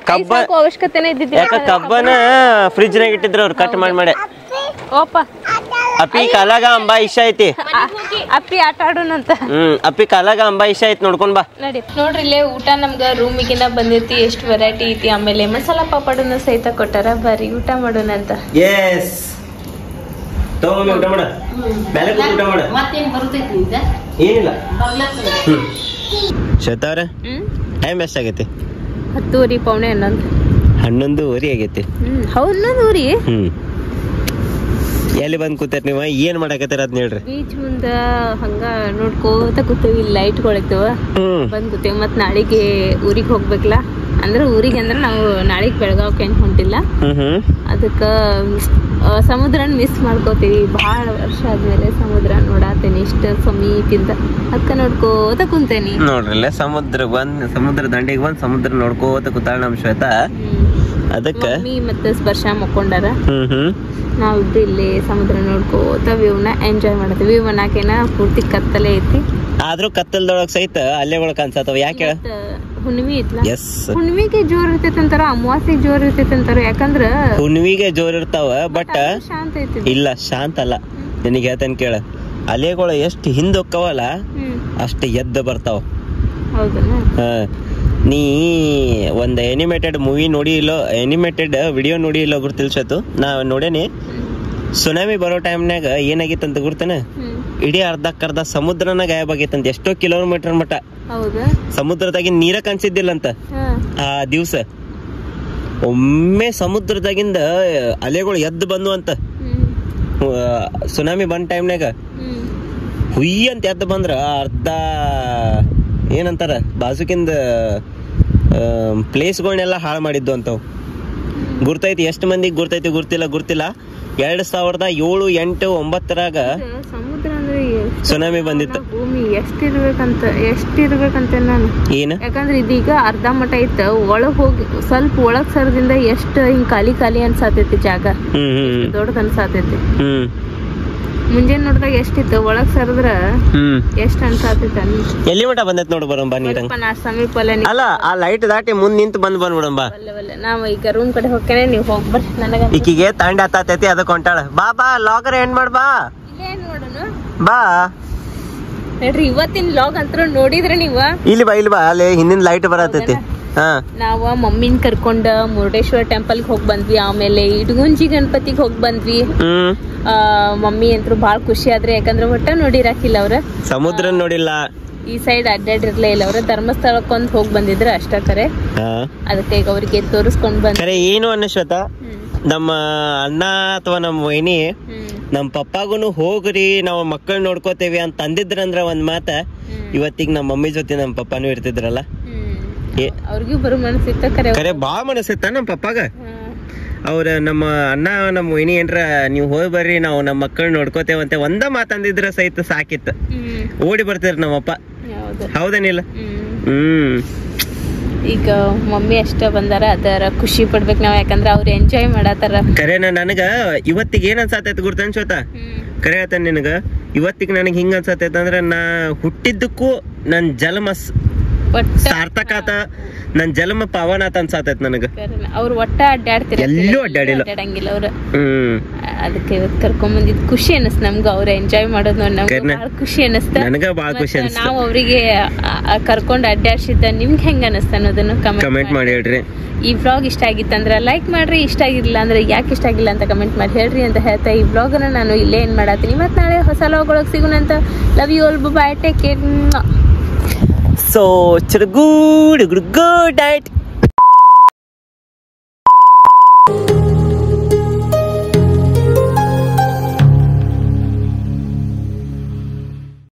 ಕಬ್ಬ ಅವಶ್ಯಕತೆನೇ ಇದ್ದಿದ್ದಿಲ್ಲ. ಯಾಕ ಕಬ್ಬನ ಫ್ರಿಜ್ನಾಗ ಇಟ್ಟಿದ್ರು ಅವ್ರು ಕಟ್ ಮಾಡಿ. ಓಪ ಅಪ್ಪಿ ಕಾಲಾಗ ಅಂಬಾ ಇಷ್ಟ ಐತಿ. ಅಪ್ಪಿ ಆಟ ಆಡೋಣಂತ. ಅಪ್ಪಿ ಕಾಲಾಗ ಅಂಬಾ ಇಷ್ಟ ಐತಿ, ನೋಡ್ಕೊಂಡ್ ಬಾ. ನೋಡ್ರಿ ಇಲ್ಲೇ ಊಟ ನಮ್ಗ ರೂಮಿಗಿನ ಬಂದಿರ್ತಿ. ಎಷ್ಟು ವೆರೈಟಿ ಐತಿ. ಆಮೇಲೆ ಮಸಾಲಾ ಪಾಪಡನ್ನ ಸಹಿತ ಕೊಟ್ಟಾರ. ಬರ್ರಿ ಊಟ ಮಾಡೋಣ ಅಂತ. ಎಸ್ ತಗೊಂಬ ಊಟ ಮಾಡ. ಮೇಲೆ ಊಟ ಮಾಡ. ಏನಿಲ್ಲ ಶ್ವೇತಾ ಅವ್ರ ಟೈಮ್ ಎಷ್ಟಾಗೈತಿ? 10:30 ಪೌಣೆ 11:30 ಆಗೈತಿ. ಹೌದೂರಿ. ಎಲ್ಲಿ ಬಂದ್ ಕೂತಾರ ನೀವು? ಏನ್ ಮಾಡಕತ್ತಾರ ಅದ್ನ ಹೇಳ್ರಿ. ಬೀಚ್ ಮುಂದ ಹಂಗ ನೋಡ್ಕೋತ ಕೂತೇವಿ. ಲೈಟ್ಗಳಿರ್ತವ ಬಂದ್ ಕೂತೇವಿ. ಮತ್ ನಾಳೆಗೆ ಊರಿಗೆ ಹೋಗ್ಬೇಕಲ್ಲ. ಅಂದ್ರೆ ಊರಿಗೆ ಅಂದ್ರೆ ನಾವು ನಾಳೆಗೆ ಬೆಳಗಾವ್ಕೆ ಏನ್ ಹೊಂಟಿಲ್ಲ. ಅದಕ್ಕ ಸಮುದ್ರನ ಮಿಸ್ ಮಾಡ್ಕೋತೀವಿ. ಬಹಳ ವರ್ಷ ಆದ್ಮೇಲೆ ಸಮುದ್ರ ನೋಡಾತೇನಿ ಇಷ್ಟ ಸಮೀಪಿಂದ. ಅದಕ್ಕ ನೋಡ್ಕೋತ ಕುಂತೇನಿ. ನೋಡ್ರಲ್ಲ ಸಮುದ್ರ ದಂಡೆಗೆ ಬಂದ್ ಸಮುದ್ರ ನೋಡ್ಕೋತ ಕೂತಾಳ ನಮ್ ಶ್ವೇತಾ. ಅದಕ್ಕ ಮತ್ತೆ ಸ್ಪರ್ಶ ಮಕ್ಕೊಂಡಾರ. ನಾವಿಬ್ರು ಇಲ್ಲಿ ಸಮುದ್ರ ನೋಡ್ಕೋತ ವ್ಯೂನ ಎಂಜಾಯ್ ಮಾಡತ್ತೀವಿ. ವ್ಯೂ ಅನ್ನಕೇನ ಪೂರ್ತಿ ಕತ್ತಲೆ ಐತಿ. ಆದ್ರೂ ಕತ್ತಲ್ದೊಳಗ್ ಸಹಿತ ಅಲ್ಲೆಗಳು ಕಾಣಿಸತ್ತವ. ಯಾಕೆ? ಹುಣ್ಣಿಮೆ ಐತ್ಲ. ಹುಣ್ಣಿಮೆಗೆ ಜೋರ್ ಇರ್ತೈತಿ ಅಂತಾರ, ಅಮಾವಾಸ್ಯೆಗೆ ಜೋರ್ ಇರ್ತೈತಿ ಅಂತಾರ. ಯಾಕಂದ್ರ ಹುಣ್ಣಿಮೆಗೆ ಜೋರ್ ಇರ್ತಾವ, ಬಟ್ ಶಾಂತ ಐತಿ. ಇಲ್ಲ ಶಾಂತ ಅಲ್ಲ. ನಿನಗೆ ಹೇಳ್ತೇನೆ ಕೇಳ, ಅಲೆಗಳು ಎಷ್ಟು ಹಿಂದ್ ಹೋಕ್ಕವಲ್ಲ ಅಷ್ಟು ಎದ್ದು ಬರ್ತಾವ. ನೀ ಒಂದ್ ಎನಿಮೇಟೆಡ್ ಮೂವಿ ನೋಡಿ ಇಲ್ಲೋ, ಎನಿಮೇಟೆಡ್ ವಿಡಿಯೋ ನೋಡಿ ಇಲ್ಲೋ ಗುರ್ತಿಲ್ಸತ್ತು. ನಾ ನೋಡೇನಿ. ಸುನಾಮಿ ಬರೋ ಟೈಮ್ನಾಗ ಏನಾಗಿತ್ತಂತ ಗುರ್ತೇನೆ, ಇಡೀ ಅರ್ಧಕ್ಕರ್ಧ ಸಮುದ್ರನ ಗಾಯಬಾಗೈತಂತ. ಎಷ್ಟೋ ಕಿಲೋಮೀಟರ್ ಮಟ್ಟ ಸಮುದ್ರದಾಗಿಂದ ನೀರ ಕಾಣಿಸಿದ್ದಿಲ್ಲಂತ ಆ ದಿವ್ಸ. ಒಮ್ಮೆ ಸಮುದ್ರದಾಗಿಂದ ಅಲೆಗಳು ಎದ್ದು ಬಂದು ಅಂತ. ಸುನಾಮಿ ಬಂದ ಟೈಮ್ನಾಗ ಹುಯ್ಯ ಅಂತ ಎದ್ದು ಬಂದ್ರ ಅರ್ಧ ಏನಂತಾರ ಬಾಜುಕಿಂದ ಪ್ಲೇಸ್ಗಳನ್ನೆಲ್ಲ ಹಾಳು ಮಾಡಿದ್ದು ಅಂತವ್. ಗುರ್ತೈತಿ, ಎಷ್ಟು ಮಂದಿಗೆ ಗುರ್ತಿಲ್ಲ. 2007, 8, 9 ಸಮುದ್ರ ಅಂದ್ರೆ ಸುನಾಮಿ ಬಂದಿತ್ತು. ಭೂಮಿ ಎಷ್ಟಿರ್ಬೇಕಂತ ನಾನು ಏನು, ಯಾಕಂದ್ರೆ ಇದೀಗ ಅರ್ಧ ಮಠ ಐತ. ಒಳಗ್ ಹೋಗಿ ಸ್ವಲ್ಪ ಒಳಗ್ ಸರದಿಂದ ಎಷ್ಟ್ ಹಿಂಗ್ ಖಾಲಿ ಅನ್ಸಾತೈತಿ ಜಾಗ. ದೊಡ್ಡದ್ ಅನ್ಸಾತೈತಿ. ಮುಂಜಾನೆ ನೋಡಿದಾಗ ಎಷ್ಟಿತ್ತು, ಒಳಗ್ ಸರದ್ರ ಎಷ್ಟ್ ಅನ್ಸಾತೈತಿ. ಎಲ್ಲಿ ಮಠ ಬಂದೈತಿ ನೋಡು ಬರೋಣ ಬಾ. ನೀರಂಗ ಸಮೀಪ ಅಲ್ಲ, ಆ ಲೈಟ್ ದಾಟಿ ಮುಂದ್ ನಿಂತು ಬಂದ್ಬಿಡೋಣ ಬಾ. ನಾವ್ ಈಗ ರೂಮ್ ಕಡೆ ಹೋಗ್ತೇನೆ, ನೀವ್ ಹೋಗ್ಬರ್ರಿ. ನನಗ ಈಕಿಗೆ ತಾಂಡ ಹತ್ತೈತಿ, ಅದಕ್ಕೆ ಹೊಂಟಾಳ. ಬಾ ಲಾಗರ್ ಎಂಡ್ ಮಾಡ್ ಬಾ. ಬಾ ನೋಡ್ರಿ, ಇವತ್ತಿನ ಲಾಗ್ ಅಂತ ನೋಡಿದ್ರೆ ನೀವ ಇಲ್ಲಿ ಬಾ ಅಲ್ಲಿ ಹಿಂದಿನ ಲೈಟ್ ಬರತೈತಿ. ನಾವ ಮಮ್ಮಿನ್ ಕರ್ಕೊಂಡ ಮುರುಡೇಶ್ವರ ಟೆಂಪಲ್ ಹೋಗಿ ಬಂದ್ವಿ. ಆಮೇಲೆ ಇಡಗುಂಜಿ ಗಣಪತಿಗೆ ಹೋಗಿ ಬಂದ್ವಿ. ಮಮ್ಮಿ ಅಂತೂ ಬಾಳ ಖುಷಿ ಆದ್ರೆ, ಯಾಕಂದ್ರೆ ಒಟ್ಟ ನೋಡಿರಾಕಿಲ್ಲ ಅವ್ರ ಸಮುದ್ರ ನೋಡಿಲ್ಲ. ಈ ಸೈಡ್ ಅಡ್ಡಾಡಿರ್ಲೇ ಇಲ್ಲ. ಅವ್ರ ಧರ್ಮಸ್ಥಳಕ್ಕೊಂದ್ ಹೋಗಿ ಬಂದಿದ್ರ ಅಷ್ಟ ಕರೆ. ಅದಕ್ಕೆ ಈಗ ಅವ್ರಿಗೆ ತೋರಿಸ್ಕೊಂಡ್ ಬಂದ್ರೆ ಏನು ಅನ್ನಶ್ವತ, ನಮ್ಮ ಅಣ್ಣ ಅಥವಾ ನಮ್ಮ ವೈನಿ ನಮ್ ಪಪ್ಪಾಗುನು ಹೋಗ್ರಿ ನಾವು ಮಕ್ಕಳು ನೋಡ್ಕೋತೇವಿ ಅಂತ ಅಂದಿದ್ರಂದ್ರ ಒಂದ್ ಮಾತ, ಇವತ್ತಿಗೆ ನಮ್ಮ ಮಮ್ಮಿ ಜೊತೆ ನಮ್ಮ ಪಪ್ಪಾನು ಇರ್ತಿದ್ರಲ್ಲ. ಅವ್ರಿಗೂ ಬರೋ ಮನಸ್ಸಿತ್ತ ಕರೆ ಬಾಳ ಮನಸ್ಸಿತ್ತ ನಮ್ಮ ಪಪ್ಪಾಗ. ಅವ್ರ ನಮ್ಮ ಅಣ್ಣ ನಮ್ಮ ವೈನಿ ಏನ್ರ ನೀವು ಹೋಗಿ ಬರ್ರಿ ನಾವು ನಮ್ಮ ಮಕ್ಕಳು ನೋಡ್ಕೋತೇವಂತೆ ಒಂದ ಮಾತಂದಿದ್ರ ಸಹಿತ ಸಾಕಿತ್ತು. ಓಡಿ ಬರ್ತಿದ್ರ ನಮ್ಮಪ್ಪ. ಹೌದೇನಿಲ್ಲ? ಈಗ ಮಮ್ಮಿ ಅಷ್ಟ ಬಂದಾರ, ಅದರ ಖುಷಿ ಪಡ್ಬೇಕು ನಾವ್. ಯಾಕಂದ್ರ ಅವ್ರು ಎಂಜಾಯ್ ಮಾಡತಾರ. ಕರೆನ ನನಗ ಇವತ್ತಿಗೆ ಏನ್ ಅನ್ಸಾತೈತಿ ಗುರ್ತ ಅನ್ಸೋತ? ಕರೆ ಹೇಳ್ತಾನೆ ನಿನಗ, ಇವತ್ತಿಗೆ ನನಗೆ ಹಿಂಗ ಅನ್ಸತೈತ ಅಂದ್ರ ನಾ ಹುಟ್ಟಿದ್ದಕ್ಕೂ ನನ್ ಜನ್ಮ ಸಾರ್ಥಕ ಆತ, ನನ್ ಜನ್ಮ ಪಾವನ ಆತ ಅನ್ಸಾತೈತಿ ನನಗ. ಅವ್ರು ಒಟ್ಟ ಅಡ್ಡಾಡ್ತಿರ, ಎಲ್ಲೂ ಅಡ್ಡಾಡಿಲ್ಲ ಅವ್ರ. ಅದಕ್ಕೆ ಇವತ್ತು ಕರ್ಕೊಂಡ್ ಬಂದಿದ್ ಖುಷಿ ಅನಸ್ತ ನಮ್ಗ. ಅವ್ರ ಎಂಜಾಯ್ ಮಾಡೋದ್ ನಮ್ಗೆ ಖುಷಿ ಅನಸ್ತ. ನನಗ ಬಾಳ ಖುಷಿ ಅನಸ್ತ. ನಾವ್ ಅವ್ರಿಗೆ ಕರ್ಕೊಂಡ್ ಅಡ್ಡಾಡ್ಸಿದ್ದ ನಿಮ್ಗೆ ಹೆಂಗ ಅನಸ್ತ ಅನ್ನೋದನ್ನ ಕಮೆಂಟ್ ಮಾಡಿ ಹೇಳ್ರಿ. ಈ ವ್ಲಾಗ್ ಇಷ್ಟ ಆಗಿತ್ತಂದ್ರ ಲೈಕ್ ಮಾಡ್ರಿ, ಇಷ್ಟ ಆಗಿರ್ಲಿಲ್ಲ ಅಂದ್ರೆ ಯಾಕೆ ಇಷ್ಟ ಆಗಿಲ್ಲ ಅಂತ ಕಮೆಂಟ್ ಮಾಡಿ ಹೇಳ್ರಿ ಅಂತ ಹೇಳ್ತಾ ಈ ವ್ಲಾಗ್ ಅನ್ನ ನಾನು ಇಲ್ಲೇ ಏನ್ ಮಾಡತ್ತೀನಿ. ಮತ್ ನಾಳೆ ಹೊಸ ವ್ಲಾಗ್ ಒಳಗ್ ಸಿಗೋಣ ಅಂತ. Love you all, bye, take care. So, good night. Channel